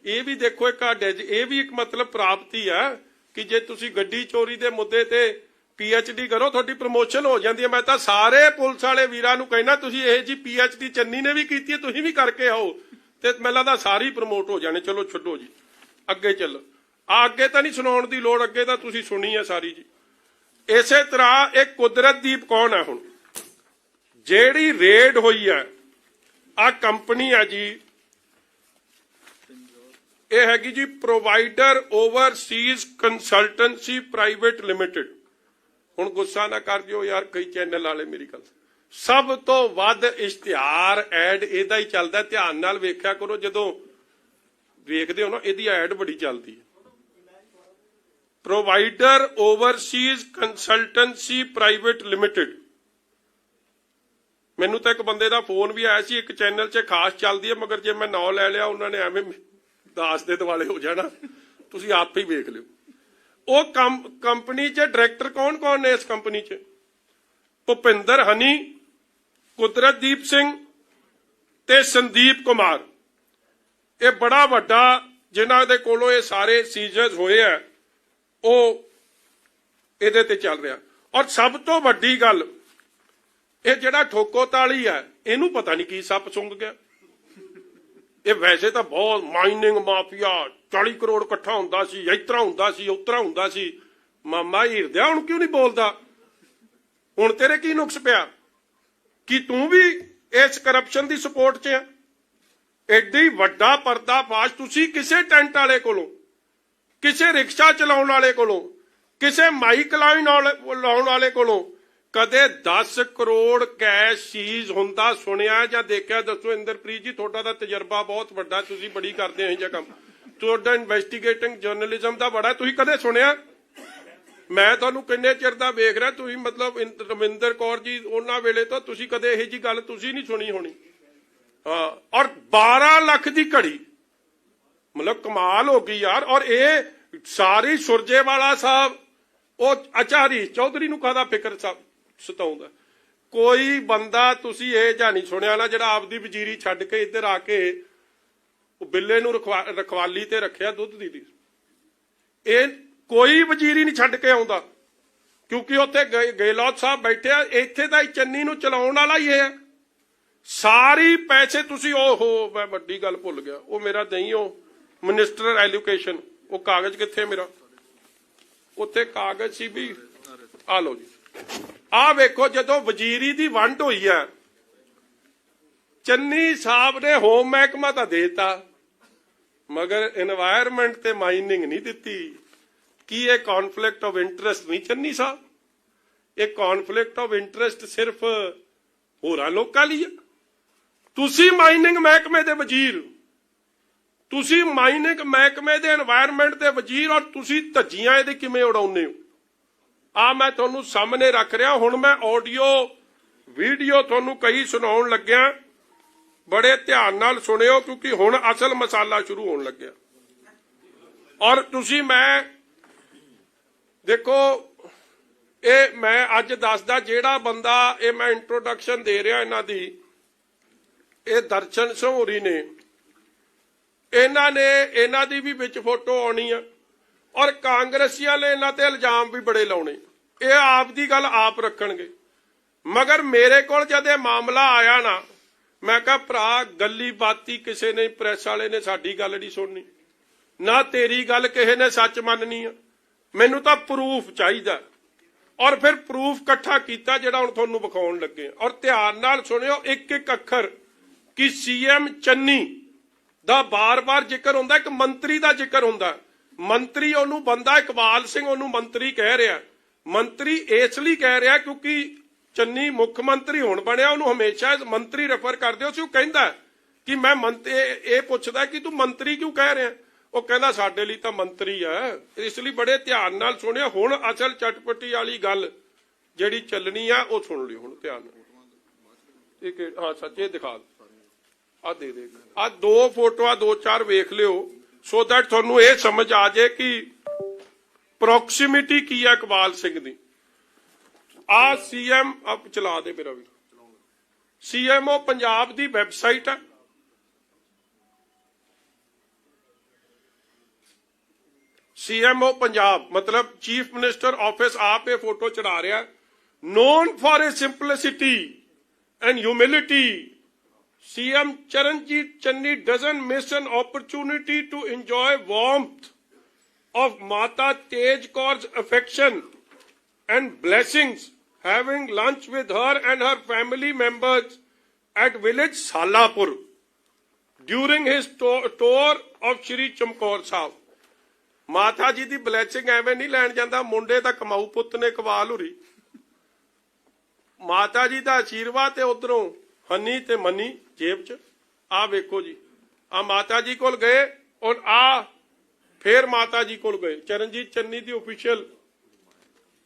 ਇਹ ਵੀ ਦੇਖੋ ਇੱਕ ਇਹ ਵੀ ਇੱਕ ਮਤਲਬ ਪ੍ਰਾਪਤੀ ਆ ਕਿ ਜੇ ਤੁਸੀਂ ਗੱਡੀ ਚੋਰੀ ਦੇ ਮੁੱਦੇ ਤੇ PhD ਕਰੋ ਤੁਹਾਡੀ ਪ੍ਰਮੋਸ਼ਨ ਹੋ ਜਾਂਦੀ ਹੈ। ਮੈਂ ਤਾਂ ਸਾਰੇ ਪੁਲਿਸ ਵਾਲੇ ਵੀਰਾਂ ਨੂੰ ਕਹਿਣਾ ਤੁਸੀਂ ਇਹ ਜੀ PhD ਚੰਨੀ ਨੇ ਵੀ ਕੀਤੀ ਹੈ, ਤੁਸੀਂ ਵੀ ਕਰਕੇ ਆਓ ਤੇ ਮੈਨੂੰ ਲੱਗਦਾ ਸਾਰੀ ਪ੍ਰਮੋਟ ਹੋ ਜਾਣੇ। ਚਲੋ ਛੱਡੋ ਜੀ, ਅੱਗੇ ਚੱਲੋ। ਅੱਗੇ ਤਾਂ ਨਹੀਂ ਸੁਣਾਉਣ ਦੀ ਲੋੜ, ਅੱਗੇ ਤਾਂ ਤੁਸੀਂ ਸੁਣੀ ਹੈ ਸਾਰੀ ਜੀ। ਇਸੇ ਤਰ੍ਹਾਂ ਇਹ ਕੁਦਰਤਦੀਪ ਕੌਣ ਹੈ? ਹੁਣ ਜਿਹੜੀ ਰੇਡ ਹੋਈ ਹੈ, ਆ ਕੰਪਨੀ ਹੈ ਜੀ, ਇਹ ਹੈਗੀ ਜੀ provider Overseas consultancy private limited. ਹੁਣ ਗੁੱਸਾ ਨਾ ਕਰ ਜਿਓ ਯਾਰ, ਕਈ ਚੈਨਲ ਵਾਲੇ ਮੇਰੀ ਗੱਲ, ਸਭ ਤੋਂ ਵੱਧ ਇਸ਼ਤਿਹਾਰ ਐਡ ਇਹਦਾ ਹੀ ਚੱਲਦਾ। ਧਿਆਨ ਨਾਲ ਵੇਖਿਆ ਕਰੋ, ਜਦੋਂ ਵੇਖਦੇ ਹੋ ਨਾ ਇਹਦੀ ਐਡ ਬੜੀ ਚੱਲਦੀ ਹੈ। Provider Overseas consultancy private limited. ਮੈਨੂੰ ਤਾਂ ਇੱਕ ਬੰਦੇ ਦਾ ਫੋਨ ਵੀ ਆਇਆ ਸੀ, ਇੱਕ ਚੈਨਲ 'ਚ ਖਾਸ ਚੱਲਦੀ ਹੈ, ਮਗਰ ਜੇ ਮੈਂ ਨਾਂ ਲੈ ਲਿਆ ਉਹਨਾਂ ਨੇ ਐਵੇਂ ਦਾਸ ਦੇ ਦੁਆਲੇ ਹੋ ਜਾਣਾ, ਤੁਸੀਂ ਆਪ ਹੀ ਵੇਖ ਲਿਓ। ਉਹ ਕੰਪਨੀ 'ਚ ਡਾਇਰੈਕਟਰ ਕੌਣ ਨੇ? ਇਸ ਕੰਪਨੀ 'ਚ ਭੁਪਿੰਦਰ ਹਨੀ, ਕੁਦਰਤਦੀਪ ਸਿੰਘ ਤੇ ਸੰਦੀਪ ਕੁਮਾਰ। ਇਹ ਬੜਾ ਵੱਡਾ ਜਿਨ੍ਹਾਂ ਦੇ ਕੋਲੋਂ ਇਹ ਸਾਰੇ ਸੀਜ਼ਰਸ ਹੋਏ ਆ, ਉਹ ਇਹਦੇ ਤੇ ਚੱਲ ਰਿਹਾ। ਔਰ ਸਭ ਤੋਂ ਵੱਡੀ ਗੱਲ, ਇਹ ਜਿਹੜਾ ਠੋਕੋ ਤਾਲੀ ਹੈ, ਇਹਨੂੰ ਪਤਾ ਨਹੀਂ ਕੀ ਸੱਪ ਸੁੰਘ ਗਿਆ। ਇਹ ਵੈਸੇ ਤਾਂ ਬਹੁਤ ਮਾਈਨਿੰਗ ਮਾਫੀਆ, 40 ਕਰੋੜ ਇਕੱਠਾ ਹੁੰਦਾ ਸੀ, ਇਸ ਤਰ੍ਹਾਂ ਹੁੰਦਾ ਸੀ, ਉਸ ਤਰ੍ਹਾਂ ਹੁੰਦਾ ਸੀ। ਮਾਮਾ ਹੀਰਦਿਆ ਹੁਣ ਕਿਉਂ ਨਹੀਂ ਬੋਲਦਾ? ਹੁਣ ਤੇਰੇ ਕੀ ਨੁਕਸ ਪਿਆ ਕਿ ਤੂੰ ਵੀ ਇਸ ਕਰਪਸ਼ਨ ਦੀ ਸਪੋਰਟ 'ਚ ਆ? ਐਡੀ ਵੱਡਾ ਪਰਦਾਫਾਸ਼ ਤੁਸੀਂ ਕਿਸੇ ਟੈਂਟ ਵਾਲੇ ਕੋਲੋਂ, ਕਿਸੇ ਰਿਕਸ਼ਾ ਚਲਾਉਣ ਵਾਲੇ ਕੋਲੋਂ, ਕਿਸੇ ਮਾਈਕ ਲਾਉਣ ਵਾਲੇ ਕੋਲੋਂ ਕਦੇ 10 ਕਰੋੜ ਕੈਸ਼ ਸੀਜ਼ ਹੁੰਦਾ ਸੁਣਿਆ ਜਾਂ ਦੇਖਿਆ? ਦੱਸੋ ਇੰਦਰਪ੍ਰੀਤ ਜੀ, ਤੁਹਾਡਾ ਤਾਂ ਤਜਰਬਾ ਬਹੁਤ ਵੱਡਾ, ਤੁਸੀਂ ਬੜੀ ਕਰਦੇ ਹੋ ਇਹ ਜਿਹਾ ਕੰਮ, ਤੁਹਾਡਾ ਇਨਵੈਸਟੀਗੇਟਿੰਗ ਜਰਨਲਿਜ਼ਮ ਦਾ ਬੜਾ, ਤੁਸੀਂ ਕਦੇ ਸੁਣਿਆ? ਮੈਂ ਤੁਹਾਨੂੰ ਕਿੰਨੇ ਚਿਰ ਦਾ ਵੇਖ ਰਿਹਾ, ਤੁਸੀਂ ਮਤਲਬ ਰਮਿੰਦਰ ਕੌਰ ਜੀ ਉਹਨਾਂ ਵੇਲੇ ਤੋਂ ਤੁਸੀਂ ਕਦੇ ਇਹੋ ਜਿਹੀ ਗੱਲ ਤੁਸੀਂ ਨਹੀਂ ਸੁਣੀ ਹੋਣੀ। ਹਾਂ, ਔਰ 12 ਲੱਖ ਦੀ ਘੜੀ, ਮਤਲਬ ਕਮਾਲ ਹੋ ਗਈ ਯਾਰ। ਔਰ ਇਹ ਸਾਰੀ ਸੁਰਜੇਵਾਲਾ ਸਾਹਿਬ, ਉਹ ਅਚਾਰੀ ਚੌਧਰੀ ਨੂੰ ਕਾਹਦਾ ਫਿਕਰ ਸਤਾਉਂਦਾ? ਕੋਈ ਬੰਦਾ ਤੁਸੀਂ ਇਹ ਜਾਂ ਨਹੀਂ ਸੁਣਿਆ ਨਾ ਜਿਹੜਾ ਆਪਦੀ ਵਜ਼ੀਰੀ ਛੱਡ ਕੇ ਇੱਧਰ ਆ ਕੇ ਉਹ ਬਿੱਲੇ ਨੂੰ ਰਖਵਾਲੀ ਤੇ ਰੱਖਿਆ ਦੁੱਧ ਦੀ। ਇਹ ਕੋਈ ਵਜ਼ੀਰੀ ਨਹੀਂ ਛੱਡ ਕੇ ਆਉਂਦਾ, ਕਿਉਂਕਿ ਉੱਥੇ ਗਹਿਲੋਤ ਸਾਹਿਬ ਬੈਠੇ ਆ। ਇੱਥੇ ਤਾਂ ਚੰਨੀ ਨੂੰ ਚਲਾਉਣ ਵਾਲਾ ਹੀ ਇਹ ਹੈ। ਸਾਰੀ ਪੈਸੇ ਤੁਸੀਂ ਮੈਂ ਵੱਡੀ ਗੱਲ ਭੁੱਲ ਗਿਆ, ਉਹ ਮੇਰਾ ਨਹੀਂ, ਉਹ ਮਿਨਿਸਟਰ ਐਜੂਕੇਸ਼ਨ, ਉਹ ਕਾਗਜ਼ ਕਿੱਥੇ ਮੇਰਾ? ਉੱਥੇ ਕਾਗਜ਼ ਸੀ ਵੀ, ਆ ਲਓ ਜੀ, ਆਹ ਵੇਖੋ। ਜਦੋਂ ਵਜ਼ੀਰੀ ਦੀ ਵੰਡ ਹੋਈ ਹੈ, ਚੰਨੀ ਸਾਹਿਬ ਨੇ ਹੋਮ ਮਹਿਕਮਾ ਤਾਂ ਦੇਤਾ, ਮਗਰ এনवायरमेंट ਤੇ ਮਾਈਨਿੰਗ ਨਹੀਂ ਦਿੱਤੀ। ਕੀ ਇਹ ਕੌਨਫਲਿਕਟ ਆਫ ਇੰਟਰਸਟ ਨਹੀਂ ਚੰਨੀ ਸਾਹਿਬ? ਇਹ ਕੌਨਫਲਿਕਟ ਆਫ ਇੰਟਰਸਟ ਸਿਰਫ ਹੋਰਾਂ ਲੋਕਾਂ ਲਈ ਹੈ। ਤੁਸੀਂ ਮਾਈਨਿੰਗ ਮਹਿਕਮੇ ਦੇ ਵਜ਼ੀਰ, ਤੁਸੀਂ ਮਾਈਨਿੰਗ ਮਹਿਕਮੇ ਦੇ এনवायरमेंट ਦੇ ਵਜ਼ੀਰ, ਔਰ ਤੁਸੀਂ ਧੱਜੀਆਂ ਇਹਦੇ ਕਿਵੇਂ ਉਡਾਉਂਦੇ ਹੋ? ਆ ਮੈਂ ਤੁਹਾਨੂੰ ਸਾਹਮਣੇ ਰੱਖ ਰਿਹਾ। ਹੁਣ ਮੈਂ ਆਡੀਓ ਵੀਡੀਓ ਤੁਹਾਨੂੰ ਕਈ ਸੁਣਾਉਣ ਲੱਗਿਆ, ਬੜੇ ਧਿਆਨ ਨਾਲ ਸੁਣਿਓ, ਕਿਉਂਕਿ ਹੁਣ ਅਸਲ ਮਸਾਲਾ ਸ਼ੁਰੂ ਹੋਣ ਲੱਗਿਆ। ਔਰ ਤੁਸੀਂ, ਮੈਂ ਦੇਖੋ, ਇਹ ਮੈਂ ਅੱਜ ਦੱਸਦਾ, ਜਿਹੜਾ ਬੰਦਾ, ਇਹ ਮੈਂ ਇੰਟਰੋਡਕਸ਼ਨ ਦੇ ਰਿਹਾ ਇਹਨਾਂ ਦੀ, ਇਹ ਦਰਸ਼ਨ ਸਹੂਰੀ ਨੇ, ਇਹਨਾਂ ਦੀ ਵੀ ਵਿੱਚ ਫੋਟੋ ਆਉਣੀ ਆ। ਔਰ ਕਾਂਗਰਸੀਆਂ ਨੇ ਇਹਨਾਂ ਤੇ ਇਲਜ਼ਾਮ ਵੀ ਬੜੇ ਲਾਉਣੇ, ਇਹ ਆਪ ਦੀ ਗੱਲ ਆਪ ਰੱਖਣਗੇ। ਮਗਰ ਮੇਰੇ ਕੋਲ ਜਦ ਇਹ ਮਾਮਲਾ ਆਇਆ ਨਾ, ਮੈਂ ਕਿਹਾ ਭਰਾ, ਗੱਲੀ ਬਾਤੀ ਕਿਸੇ ਨੇ, ਪ੍ਰੈਸ ਵਾਲੇ ਨੇ ਸਾਡੀ ਗੱਲ ਨਹੀਂ ਸੁਣਨੀ, ਨਾ ਤੇਰੀ ਗੱਲ ਕਿਸੇ ਨੇ ਸੱਚ ਮੰਨਣੀ ਆ, ਮੈਨੂੰ ਤਾਂ ਪ੍ਰੂਫ ਚਾਹੀਦਾ। ਔਰ ਫਿਰ ਪ੍ਰੂਫ ਇਕੱਠਾ ਕੀਤਾ ਜਿਹੜਾ ਹੁਣ ਤੁਹਾਨੂੰ ਵਿਖਾਉਣ ਲੱਗੇ। ਔਰ ਧਿਆਨ ਨਾਲ ਸੁਣਿਓ ਇੱਕ ਇੱਕ ਅੱਖਰ, ਕਿ ਸੀਐਮ ਚੰਨੀ ਦਾ ਬਾਰ-ਬਾਰ ਜ਼ਿਕਰ ਹੁੰਦਾ, ਇੱਕ ਮੰਤਰੀ ਦਾ ਜ਼ਿਕਰ ਹੁੰਦਾ। ਮੰਤਰੀ ਉਹਨੂੰ ਬੰਦਾ ਇਕਬਾਲ ਸਿੰਘ ਉਹਨੂੰ ਮੰਤਰੀ ਕਹਿ ਰਿਹਾ। ਮੰਤਰੀ ਇਸ ਲਈ ਕਹਿ ਰਿਹਾ ਕਿਉਂਕਿ ਚੰਨੀ ਮੁੱਖ ਮੰਤਰੀ ਹੁਣ ਬਣਿਆ, ਉਹਨੂੰ ਹਮੇਸ਼ਾ ਮੰਤਰੀ ਰੈਫਰ ਕਰਦੇ ਹੋ ਸੀ। ਉਹ ਕਹਿੰਦਾ ਕਿ ਮੈਂ ਇਹ ਪੁੱਛਦਾ ਕਿ ਤੂੰ ਮੰਤਰੀ ਕਿਉਂ ਕਹਿ ਰਿਹਾ? ਉਹ ਕਹਿੰਦਾ ਸਾਡੇ ਲਈ ਤਾਂ ਮੰਤਰੀ ਆ। ਇਸ ਲਈ ਬੜੇ ਧਿਆਨ ਨਾਲ ਸੁਣਿਆ। ਹੁਣ ਅਸਲ ਚਟਪਟੀ ਵਾਲੀ ਗੱਲ ਜਿਹੜੀ ਚੱਲਣੀ ਆ ਉਹ ਸੁਣ ਲਿਓ ਹੁਣ ਧਿਆਨ ਨਾਲ। ਇੱਕ ਹਾਂ ਸੱਚੇ ਦਿਖਾ ਆ ਦੇ ਆ ਦੋ ਫੋਟੋਆਂ ਦੋ ਚਾਰ ਵੇਖ ਲਿਓ, ਸੋ ਦੈਟ ਤੁਹਾਨੂੰ ਇਹ ਸਮਝ ਆ ਜਾਏ ਕਿ ਪ੍ਰੋਕਸੀਮਿਟੀ ਕੀ ਹੈ ਇਕਬਾਲ ਸਿੰਘ ਦੀ। ਆ ਸੀਐਮ ਆਪ ਚਲਾ ਦੇ ਮੇਰਾ ਵੀਰ, ਸੀਐਮਓ ਪੰਜਾਬ ਦੀ ਵੈਬਸਾਈਟ ਹੈ। सीएमओ पंजाब मतलब चीफ मिनिस्टर ऑफिस आप ये फोटो चढ़ा रहा, known for a simplicity and humility, CM Charanjit Channi doesn't miss an opportunity to enjoy warmth of Mata Tej Kaur's affection and blessings, having lunch with her and her family members at village Salapur during his tour of Shri Chamkaur Sahib. ਮਾਤਾ ਜੀ ਦੀ blessing ਐਵੇਂ ਨਹੀਂ ਲੈਣ ਜਾਂਦਾ, ਮੁੰਡੇ ਦਾ ਕਮਾਊ ਪੁੱਤ ਨੇ ਕਵਾਲ ਹੁਰੀ, ਮਾਤਾ ਜੀ ਦਾ ਆਸ਼ੀਰਵਾਦ ਤੇ ਉਧਰੋਂ ਹਨੀ ਤੇ ਮਨੀ ਜੇਬ 'ਚ। ਆ ਵੇਖੋ ਜੀ, ਆ ਮਾਤਾ ਜੀ ਕੋਲ ਗਏ ਔਰ ਆ ਫੇਰ ਮਾਤਾ ਜੀ ਕੋਲ ਗਏ। ਚਰਨਜੀਤ ਚੰਨੀ ਦੀ ਆਫੀਸ਼ੀਅਲ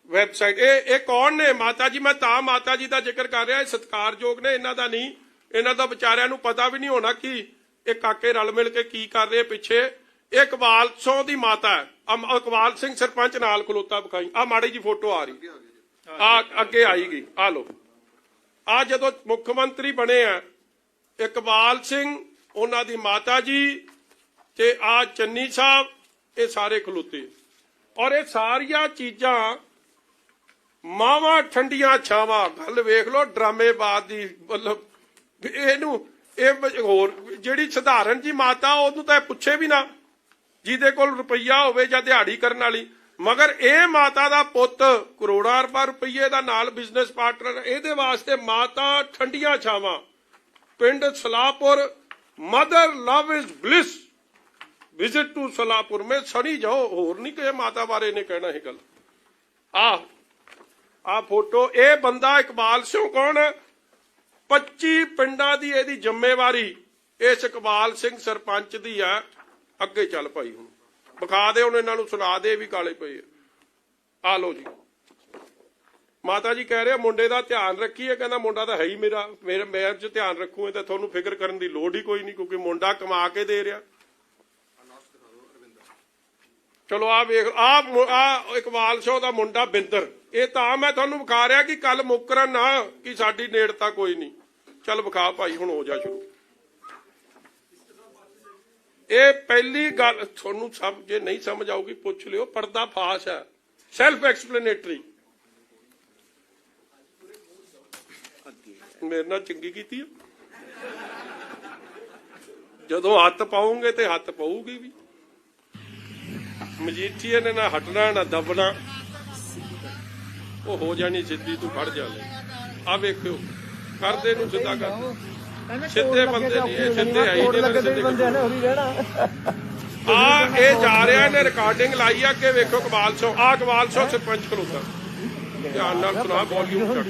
ਵੈਬਸਾਈਟ। ਇਹ ਕੌਣ ਨੇ ਮਾਤਾ ਜੀ? ਮੈਂ ਤਾਂ ਮਾਤਾ ਜੀ ਦਾ ਜ਼ਿਕਰ ਕਰ ਰਿਹਾ, ਇਹ ਸਤਿਕਾਰਯੋਗ ਨੇ, ਇਹਨਾਂ ਦਾ ਨਹੀਂ, ਇਹਨਾਂ ਦਾ ਵਿਚਾਰਿਆਂ ਨੂੰ ਪਤਾ ਵੀ ਨਹੀਂ ਹੋਣਾ ਕਿ ਇਹ ਕਾਕੇ ਰਲ ਮਿਲ ਕੇ ਕੀ ਕਰ ਰਹੇ ਪਿੱਛੇ। ਇਹ ਇਕਬਾਲ ਸਿੰਘ ਦੀ ਮਾਤਾ ਹੈ, ਇਕਬਾਲ ਸਿੰਘ ਸਰਪੰਚ ਨਾਲ ਖਲੋਤਾ ਵਿਖਾਈ। ਆ ਮਾੜੀ ਜੀ ਫੋਟੋ ਆ ਰਹੀ, ਆ ਅੱਗੇ ਆਈ ਗਈ, ਆ ਲੋ। ਆ ਜਦੋਂ ਮੁੱਖ ਮੰਤਰੀ ਬਣੇ ਆ ਇਕਬਾਲ ਸਿੰਘ, ਉਹਨਾਂ ਦੀ ਮਾਤਾ ਜੀ ਤੇ ਆ ਚੰਨੀ ਸਾਹਿਬ, ਇਹ ਸਾਰੇ ਖਲੋਤੇ। ਔਰ ਇਹ ਸਾਰੀਆਂ ਚੀਜ਼ਾਂ ਮਾਵਾਂ ਠੰਡੀਆਂ ਛਾਵਾਂ। ਗੱਲ ਵੇਖ ਲੋ ਡਰਾਮੇਬਾਜ਼ ਦੀ, ਮਤਲਬ ਇਹਨੂੰ ਇਹ ਹੋਰ ਜਿਹੜੀ ਸਧਾਰਨ ਜੀ ਮਾਤਾ ਉਹਨੂੰ ਤਾਂ ਪੁੱਛੇ ਵੀ ਨਾ, ਜਿਹਦੇ ਕੋਲ ਰੁਪਈਆ ਹੋਵੇ ਜਾਂ ਦਿਹਾੜੀ ਕਰਨ ਵਾਲੀ। ਮਗਰ ਇਹ ਮਾਤਾ ਦਾ ਪੁੱਤ ਕਰੋੜਾਂ ਰੁਪਏ ਰੁਪਈਏ ਦਾ ਨਾਲ ਬਿਜ਼ਨਸ ਪਾਰਟਨਰ, ਇਹਦੇ ਵਾਸਤੇ ਮਾਤਾ ਠੰਡੀਆਂ ਛਾਵਾਂ। ਪਿੰਡ Salahpur, mother love is bliss, visit to Salahpur ਮੈਂ ਸੜੀ ਜਾਓ। ਹੋਰ ਨਹੀਂ ਕਿ ਮਾਤਾ ਬਾਰੇ ਨੇ ਕਹਿਣਾ ਇਹ ਗੱਲ। ਆ ਫੋਟੋ, ਇਹ ਬੰਦਾ ਇਕਬਾਲ ਸਿੰਘ ਕੌਣ? 25 ਪਿੰਡਾਂ ਦੀ ਇਹਦੀ ਜ਼ਿੰਮੇਵਾਰੀ ਇਸ ਇਕਬਾਲ ਸਿੰਘ ਸਰਪੰਚ ਦੀ ਆ। ਅੱਗੇ ਚੱਲ ਭਾਈ, ਹੁਣ ਵਿਖਾ ਦੇ, ਹੁਣ ਇਹਨਾਂ ਨੂੰ ਸੁਣਾ ਦੇ ਵੀ ਕਾਲੇ ਪਏ ਆ। ਲੋ ਜੀ, ਮਾਤਾ ਜੀ ਕਹਿ ਰਹੇ ਮੁੰਡੇ ਦਾ ਧਿਆਨ ਰੱਖੀਏ। ਕਹਿੰਦਾ ਮੁੰਡਾ ਤਾਂ ਹੈ ਹੀ ਮੇਰਾ, ਮੈਂ ਚ ਧਿਆਨ ਰੱਖੂਏ ਤਾਂ ਤੁਹਾਨੂੰ ਫਿਕਰ ਕਰਨ ਦੀ ਲੋੜ ਹੀ ਕੋਈ ਨਹੀਂ, ਕਿਉਂਕਿ ਮੁੰਡਾ ਕਮਾ ਕੇ ਦੇ ਰਿਹਾ। ਚਲੋ ਆ ਵੇਖ, ਆ ਇਕਬਾਲ ਸਿੰਘ ਦਾ ਮੁੰਡਾ ਬਿੰਦਰ। ਇਹ ਤਾਂ ਮੈਂ ਤੁਹਾਨੂੰ ਵਿਖਾ ਰਿਹਾ ਕਿ ਕੱਲ ਮੁੱਕਰਨ ਨਾ ਕਿ ਸਾਡੀ ਨੇੜਤਾ ਕੋਈ ਨਹੀਂ। ਚੱਲ ਵਿਖਾ ਭਾਈ, ਹੁਣ ਹੋ ਜਾ ਸ਼ੁਰੂ। ਇਹ ਪਹਿਲੀ ਗੱਲ ਤੁਹਾਨੂੰ ਸਭ, ਜੇ ਨਹੀਂ ਸਮਝ ਆਊਗੀ ਪੁੱਛ ਲਿਓ, ਪਰਦਾ ਫਾਸ਼ ਹੈ, ਸੈਲਫ ਐਕਸਪਲੇਨੇਟਰੀ। ਮੇਰੇ ਨਾਲ ਚੰਗੀ ਕੀਤੀ ਆ, ਜਦੋਂ ਹੱਥ ਪਾਉਂਗੇ ਤੇ ਹੱਥ ਪਊਗੀ ਵੀ। ਮਜੀਠੀਏ ਨੇ ਨਾ ਹਟਣਾ ਨਾ ਦਬਣਾ, ਉਹ ਹੋ ਜਾਣੀ ਸਿੱਧੀ, ਤੂੰ ਫੜ ਜਾ ਲੈ। ਆ ਵੇਖਿਓ, ਕਰਦੇ ਨੂੰ ਸਿੱਧਾ ਕਰ, ਸਿੱਧੇ ਬੰਦੇ ਨਹੀਂ ਇਹ, ਸਿੱਧੇ ਆਈ ਨਹੀਂ। ਆ ਇਹ ਜਾ ਰਿਹਾ ਨੇ, ਰਿਕਾਰਡਿੰਗ ਲਾਈ ਆ, ਅੱਗੇ ਵੇਖੋ ਇਕਬਾਲ ਸਿੰਘ। ਆ ਇਕਬਾਲ ਸਿੰਘ ਸਰਪੰਚ ਖਲੋਤਾ, ਧਿਆਨ ਨਾਲ ਸੁਣਾ, ਵੋਲਿਊਮ ਘੱਟ।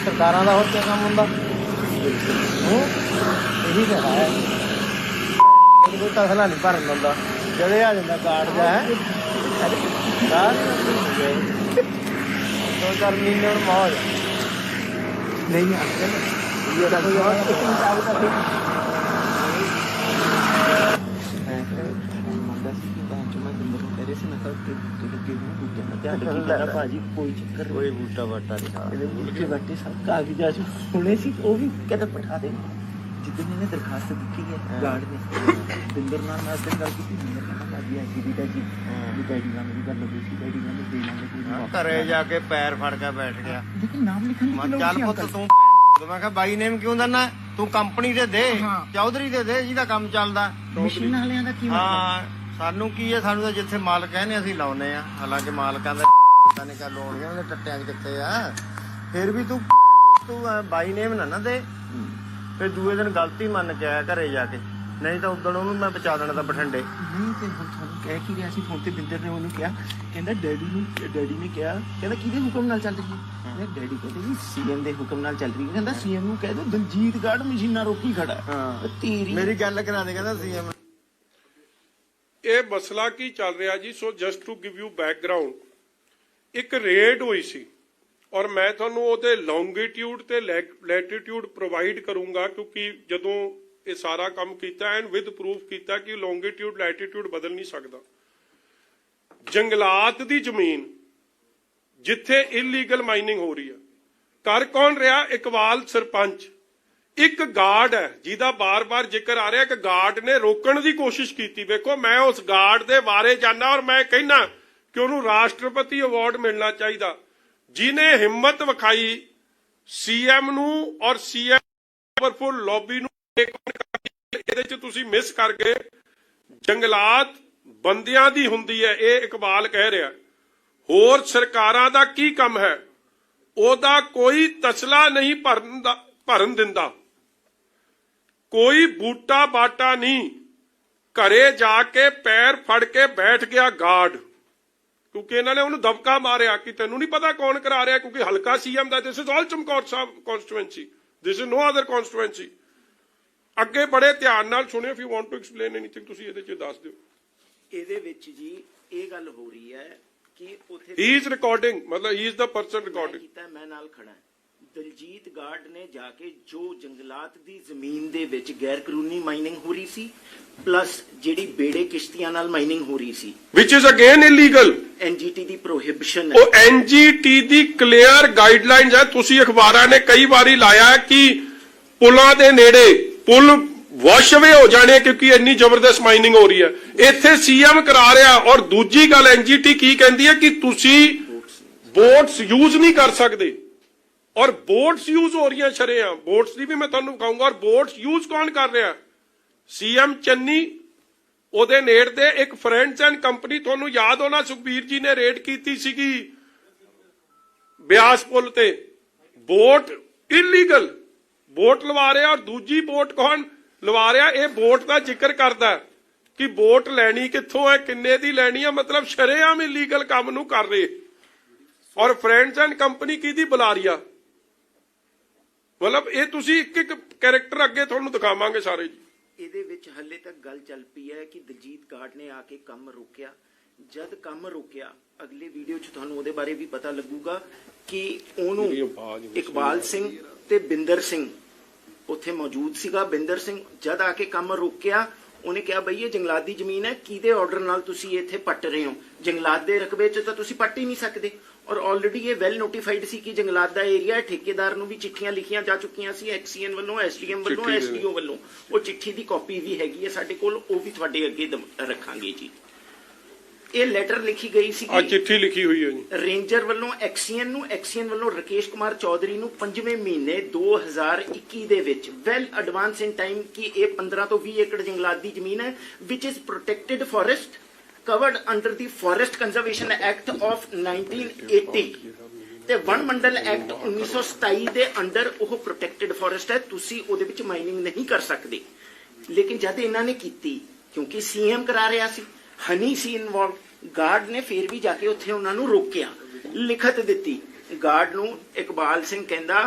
ਸਰਕਾਰਾਂ ਦਾ ਹੋਰ ਕੀ ਕੰਮ ਹੁੰਦਾ? ਇਹੀ ਤਾਂ ਹੈ, ਕੋਈ ਤਸਲਾ ਨਹੀਂ ਭਰਨ ਦਿੰਦਾ। ਜਿਹੜੇ ਆ ਜਾਂਦਾ ਕਾਰਡ ਜਾ ਹੈ, ਦੋ ਚਾਰ ਮਹੀਨੇ ਹੁਣ ਮੌਜ ਨਹੀਂ ਆਉਂਦੇ ਭਾਜੀ। ਕੋਈ ਚੱਕਰ, ਕੋਈ ਬੂਟਾ ਬਾਟਾ ਨਹੀਂ, ਬੂਟੇ ਬਾਟੇ ਸਭ ਕਾਗਜ਼ਾਂ ਹੋਣੇ ਸੀ, ਉਹ ਵੀ ਕਹਿੰਦਾ ਪਠਾ ਦੇ। ਜਿੱਦਣ ਇਹਨੇ ਦਰਖਾਸਤ ਦਿੱਤੀ ਹੈ ਗਾਰਡ ਨੇ, ਬਿੰਦਰ ਨਾਲ ਮੈਂ ਉਸ ਗੱਲ ਕੀਤੀ, ਬਿੰਦਰ ਕਹਿੰਦਾ ਲੱਗੀ ਐਸੀ ਦੀ ਜੀ ਵੀ ਡੈਡੀ ਨਾਲ ਮੇਰੀ ਗੱਲ ਹੋਈ ਸੀ, ਡੈਡੀ ਨਾਲ ਦੇ ਲਾਂਗੇ। ਘਰੇ ਜਾ ਕੇ ਪੈਰ ਫੜ ਕੇ ਬੈਠ ਗਿਆ, ਲੇਕਿਨ ਨਾਮ ਲਿਖਣ ਦੀ ਚੱਲ ਪੁੱਤ ਤੂੰ। ਮੈਂ ਕਿਹਾ ਬਾਈ ਨੇਮ ਕਿਉਂ ਦਿੰਦਾ, ਤੂੰ ਕੰਪਨੀ ਦੇ ਦੇ, ਚੌਧਰੀ ਦੇ ਦੇ ਜਿਹਦਾ ਕੰਮ ਚੱਲਦਾ। ਮਸ਼ੀਨਾਂ ਵਾਲਿਆਂ ਦਾ ਕੀ ਹਾਂ, ਸਾਨੂੰ ਕੀ ਹੈ, ਸਾਨੂੰ ਤਾਂ ਜਿੱਥੇ ਮਾਲਕ ਕਹਿੰਦੇ ਅਸੀਂ ਲਾਉਨੇ ਆ। ਹਾਲਾਂਕਿ ਮਾਲਕਾਂ ਦਾ ਨੇ ਕਾ ਲਾਉਣੀਆਂ, ਉਹਦੇ ਟੱਟਿਆਂ 'ਚ ਕਿੱਥੇ ਆ। ਫਿਰ ਵੀ ਤੂੰ ਬਾਈ ਨੇਮ ਨਾ ਦੇ। ਫਿਰ ਦੂਏ ਦਿਨ ਗਲਤੀ ਮੰਨ ਕੇ ਆਇਆ ਘਰੇ ਜਾ ਕੇ, ਨਹੀਂ ਤਾਂ ਉਦੋਂ ਉਹਨੂੰ ਮੈਂ ਬਚਾ ਦੇਣਾ ਤਾਂ ਬਠਿੰਡੇ। ਨਹੀਂ ਤੇ ਹੁਣ ਤੁਹਾਨੂੰ ਕਹਿ ਕੀ ਰਿਹਾ ਸੀ ਫੋਨ ਤੇ? ਬਿੰਦਰ ਨੇ ਉਹਨੂੰ ਕਿਹਾ, ਕਹਿੰਦਾ ਡੈਡੀ ਨੇ ਕਿਹਾ, ਕਹਿੰਦਾ ਕਿਹਦੇ ਹੁਕਮ ਨਾਲ ਚੱਲ ਰਹੀ ਹੈ? ਡੈਡੀ ਕਹਿੰਦੇ ਜੀ ਸੀਐਮ ਦੇ ਹੁਕਮ ਨਾਲ ਚੱਲ ਰਹੀ ਹੈ। ਕਹਿੰਦਾ ਸੀਐਮ ਨੂੰ ਕਹਿ ਦੋ ਦਲਜੀਤ ਗਾਰਡ ਮਸ਼ੀਨਾਂ ਰੋਕੀ ਖੜਾ। ਤੇਰੀ ਮੇਰੀ ਗੱਲ ਕਰਾ ਦੇ, ਕਹਿੰਦਾ ਸੀਐਮ। ਇਹ ਮਸਲਾ ਕੀ ਚੱਲ ਰਿਹਾ ਜੀ? So just to give you background, ਇੱਕ ਰੇਡ ਹੋਈ ਸੀ ਔਰ ਮੈਂ ਤੁਹਾਨੂੰ ਉਹਦੇ ਲੌਂਗੀਟਿਊਡ ਤੇ ਲੈਟੀਟਿਊਡ ਪ੍ਰੋਵਾਈਡ ਕਰੂੰਗਾ, ਕਿਉਂਕਿ ਜਦੋਂ ਇਹ ਸਾਰਾ ਕੰਮ ਕੀਤਾ ਐਂਡ ਵਿਦ ਪ੍ਰੂਫ ਕੀਤਾ ਕਿ ਲੌਂਗੀਟਿਊਡ ਲੈਟੀਟਿਊਡ ਬਦਲ ਨਹੀਂ ਸਕਦਾ। ਜੰਗਲਾਤ ਦੀ ਜ਼ਮੀਨ ਜਿੱਥੇ ਇਲੀਗਲ ਮਾਈਨਿੰਗ ਹੋ ਰਹੀ ਹੈ। ਕਰ ਕੌਣ ਰਿਹਾ? ਇਕਬਾਲ ਸਰਪੰਚ। ਇੱਕ ਗਾਰਡ ਹੈ ਜਿਹਦਾ ਬਾਰ-ਬਾਰ ਜ਼ਿਕਰ ਆ ਰਿਹਾ ਕਿ ਗਾਰਡ ਨੇ ਰੋਕਣ ਦੀ ਕੋਸ਼ਿਸ਼ ਕੀਤੀ। ਵੇਖੋ, ਮੈਂ ਉਸ ਗਾਰਡ ਦੇ ਬਾਰੇ ਜਾਣਦਾ ਔਰ ਮੈਂ ਕਹਿਣਾ ਕਿ ਉਹਨੂੰ ਰਾਸ਼ਟਰਪਤੀ ਅਵਾਰਡ ਮਿਲਣਾ ਚਾਹੀਦਾ, ਜਿਹਨੇ ਹਿੰਮਤ ਵਿਖਾਈ ਸੀਐਮ ਨੂੰ ਔਰ ਸੀਐਮ ਪਾਵਰਫੁਲ ਲੌਬੀ ਨੂੰ। ਇਹਦੇ ਚ ਤੁਸੀਂ ਮਿਸ ਕਰ ਗਏ। ਜੰਗਲਾਤ ਬੰਦਿਆਂ ਦੀ ਹੁੰਦੀ ਹੈ, ਇਹ ਇਕਬਾਲ ਕਹਿ ਰਿਹਾ। ਹੋਰ ਸਰਕਾਰਾਂ ਦਾ ਕੀ ਕੰਮ ਹੈ? ਉਹਦਾ ਕੋਈ ਤਸਲਾ ਨਹੀਂ ਭਰਨ ਦਿੰਦਾ, ਕੋਈ ਬੂਟਾ ਬਾਟਾ ਨਹੀਂ। ਘਰੇ ਜਾ ਕੇ ਪੈਰ ਫੜ ਕੇ ਬੈਠ ਗਿਆ ਗਾਰਡ, ਕਿਉਂਕਿ ਇਹਨਾਂ ਨੇ ਉਹਨੂੰ ਦਬਕਾ ਮਾਰਿਆ ਕਿ ਤੈਨੂੰ ਨਹੀਂ ਪਤਾ ਕੌਣ ਕਰਾ ਰਿਹਾ, ਕਿਉਂਕਿ ਹਲਕਾ ਸੀਐਮ ਦਾ this is all Chamkaur Sahib constituency, this is no other constituency. ਅੱਗੇ ਬੜੇ ਧਿਆਨ ਨਾਲ ਸੁਣਿਓ। If you want to explain anything ਤੁਸੀਂ ਇਹਦੇ ਚ ਦੱਸ ਦਿਓ। ਇਹਦੇ ਵਿੱਚ ਜੀ ਇਹ ਗੱਲ ਹੋ ਰਹੀ ਹੈ ਕਿ ਉਥੇ ਹੀ ਇਜ਼ ਰਿਕਾਰਡਿੰਗ, ਮਤਲਬ ਹੀ ਇਜ਼ ਦਾ ਪਰਸਨ ਰਿਕਾਰਡਿੰਗ। ਕੀਤਾ ਮੈਂ ਨਾਲ ਖੜਾ। ਦਲਜੀਤ ਗਾਰਡ ਨੇ ਜਾ ਕੇ ਜੋ ਜੰਗਲਾਤ ਦੀ ਜ਼ਮੀਨ ਦੇ ਵਿੱਚ ਗੈਰ ਕਾਨੂੰਨੀ ਮਾਈਨਿੰਗ ਹੋ ਰਹੀ ਸੀ, ਪਲੱਸ ਜਿਹੜੀ ਬੇੜੇ ਕਿਸ਼ਤੀਆਂ ਨਾਲ ਮਾਈਨਿੰਗ ਹੋ ਰਹੀ ਸੀ, ਵਿਚ ਇਜ਼ ਅਗੇਨ ਇਲੀਗਲ। ਐਨਜੀਟੀ ਦੀ ਪ੍ਰੋਹਿਬਿਸ਼ਨ ਹੈ। ਉਹ ਐਨਜੀਟੀ ਦੀ ਕਲੀਅਰ ਗਾਈਡਲਾਈਨਸ ਹੈ। ਤੁਸੀਂ ਅਖਬਾਰਾਂ ਨੇ ਕਈ ਵਾਰੀ ਲਾਇਆ ਕਿ ਪੁਲਾਂ ਦੇ ਨੇੜੇ ਪੁਲ ਵਾਸ਼ਵੇ ਹੋ ਜਾਣੇ ਕਿਉਂਕਿ ਇੰਨੀ ਜ਼ਬਰਦਸਤ ਮਾਈਨਿੰਗ ਹੋ ਰਹੀ ਹੈ। ਇੱਥੇ ਸੀਐਮ ਕਰਾ ਰਿਹਾ। ਔਰ ਦੂਜੀ ਗੱਲ ਐਨਜੀਟੀ ਕੀ ਕਹਿੰਦੀ ਹੈ ਕਿ ਤੁਸੀਂ ਬੋਟਸ ਯੂਜ਼ ਨਹੀਂ ਕਰ ਸਕਦੇ, ਔਰ ਬੋਟਸ ਯੂਜ਼ ਹੋ ਰਹੀਆਂ ਸ਼ਰੇਆਮ। ਬੋਟਸ ਦੀ ਵੀ ਮੈਂ ਤੁਹਾਨੂੰ ਕਹੂੰਗਾ। ਔਰ ਬੋਟਸ ਯੂਜ਼ ਕੌਣ ਕਰ ਰਿਹਾ? ਸੀਐਮ ਚੰਨੀ, ਉਹਦੇ ਨੇੜੇ ਇੱਕ ਫਰੈਂਡਸ ਐਂਡ ਕੰਪਨੀ। ਤੁਹਾਨੂੰ ਯਾਦ ਹੋਣਾ ਸੁਖਬੀਰ ਜੀ ਨੇ ਰੇਡ ਕੀਤੀ ਸੀਗੀ ਬਿਆਸ ਪੁਲ ਤੇ। ਬੋਟ ਇਲੀਗਲ ਬੋਟ ਲਵਾ ਰਿਹਾ। ਔਰ ਦੂਜੀ ਬੋਟ ਕੌਣ ਲਵਾ ਰਿਹਾ? ਇਹ ਬੋਟ ਦਾ ਜ਼ਿਕਰ ਕਰਦਾ ਕਿ ਬੋਟ ਲੈਣੀ ਕਿੱਥੋਂ ਹੈ, ਕਿੰਨੇ ਦੀ ਲੈਣੀ ਹੈ। ਮਤਲਬ ਸ਼ਰੇਆਮ ਇਲੀਗਲ ਕੰਮ ਨੂੰ ਕਰ ਰਹੇ। ਔਰ ਫਰੈਂਡਸ ਐਂਡ ਕੰਪਨੀ ਕਿਹਦੀ ਬੁਲਾ ਰਹੀ ਆ? ਮਤਲਬ ਇਹ ਤੁਸੀਂ ਇੱਕ ਇੱਕ ਕੈਰੈਕਟਰ ਅੱਗੇ ਤੁਹਾਨੂੰ ਦਿਖਾਵਾਂਗੇ ਸਾਰੇ ਜੀ। ਇਹਦੇ ਵਿੱਚ ਹੱਲੇ ਤੱਕ ਗੱਲ ਚੱਲ ਪਈ ਹੈ ਕਿ ਦਲਜੀਤ ਗਾਰਡ ਨੇ ਆ ਕੇ ਕੰਮ ਰੋਕਿਆ। ਜਦ ਕੰਮ ਰੋਕਿਆ, ਅਗਲੇ ਵੀਡੀਓ 'ਚ ਤੁਹਾਨੂੰ ਉਹਦੇ ਬਾਰੇ ਵੀ ਪਤਾ ਲੱਗੂਗਾ ਕਿ ਉਹਨੂੰ ਇਕਬਾਲ ਸਿੰਘ ਤੇ ਬਿੰਦਰ ਸਿੰਘ ਉੱਥੇ ਮੌਜੂਦ ਸੀਗਾ। ਬਿੰਦਰ ਸਿੰਘ ਜਦ ਆ ਕੇ ਕੰਮ ਰੋਕਿਆ, ਉਹਨੇ ਕਿਹਾ ਬਈ ਇਹ ਜੰਗਲਾਤ ਦੀ ਜ਼ਮੀਨ ਹੈ, ਕਿਹਦੇ ਆਰਡਰ ਨਾਲ ਤੁਸੀਂ ਇੱਥੇ ਪੱਟ ਰਹੇ ਹੋ? ਜੰਗਲਾਤ ਦੇ ਰਕਬੇ 'ਚ ਤਾਂ ਤੁਸੀਂ ਪੱਟ ਹੀ ਨਹੀਂ ਸਕਦੇ। ਔਰ ਆਲਰੇਡੀ ਇਹ ਵੈਲ ਨੋਟੀਫਾਈਡ ਸੀ ਕਿ ਜੰਗਲਾਤ ਦਾ ਏਰੀਆ ਹੈ। ਠੇਕੇਦਾਰ ਨੂੰ ਵੀ ਚਿੱਠੀਆਂ ਲਿਖੀਆਂ ਜਾ ਚੁੱਕੀਆਂ ਸੀ, ਐਕਸੀਐਨ ਵੱਲੋਂ, ਐਸਡੀਐਮ ਵੱਲੋਂ, ਐਸਡੀਓ ਵੱਲੋਂ। ਉਹ ਚਿੱਠੀ ਦੀ ਕਾਪੀ ਵੀ ਹੈਗੀ ਹੈ ਸਾਡੇ ਕੋਲ, ਉਹ ਵੀ ਤੁਹਾਡੇ ਅੱਗੇ ਰੱਖਾਂਗੇ ਜੀ। ਇਹ ਲੈਟਰ ਲਿਖੀ ਗਈ ਸੀ, ਚਿੱਠੀ ਲਿਖੀ ਹੋਈ ਹੈ ਜੀ ਰੇਂਜਰ ਵੱਲੋਂ ਐਕਸੀਐਨ ਨੂੰ, ਐਕਸੀਐਨ ਵੱਲੋਂ ਰਕੇਸ਼ ਕੁਮਾਰ ਚੌਧਰੀ ਨੂੰ 5ਵੇਂ ਮਹੀਨੇ 2021 ਦੇ ਵਿੱਚ ਵੈਲ ਐਡਵਾਂਸ ਇਨ ਟਾਈਮ ਕਿ ਇਹ 15 ਤੋਂ 20 ਏਕੜ ਜੰਗਲਾਤ ਦੀ ਜ਼ਮੀਨ ਹੈ, ਵਿਚ is protected forest covered under the Forest Conservation Act of 1980 ਤੇ ਵਣ ਮੰਡਲ ਐਕਟ 1927 ਦੇ ਅੰਡਰ ਉਹ ਪ੍ਰੋਟੈਕਟਡ ਫੋਰੈਸਟ ਹੈ। ਤੁਸੀਂ ਉਹਦੇ ਵਿੱਚ ਮਾਈਨਿੰਗ ਨਹੀਂ ਕਰ ਸਕਦੇ। ਲੇਕਿਨ ਜਦ ਇਹਨਾਂ ਨੇ ਕੀਤੀ, ਕਿਉਂਕਿ ਸੀਐਮ ਕਰਾ ਰਿਹਾ ਸੀ, ਹਨੀ ਸੀ ਇਨਵੋਲਵ, ਗਾਰਡ ਨੇ ਫੇਰ ਵੀ ਜਾ ਕੇ ਉੱਥੇ ਉਹਨਾਂ ਨੂੰ ਰੋਕਿਆ, ਲਿਖਤ ਦਿੱਤੀ। ਗਾਰਡ ਨੂੰ ਇਕਬਾਲ ਸਿੰਘ ਕਹਿੰਦਾ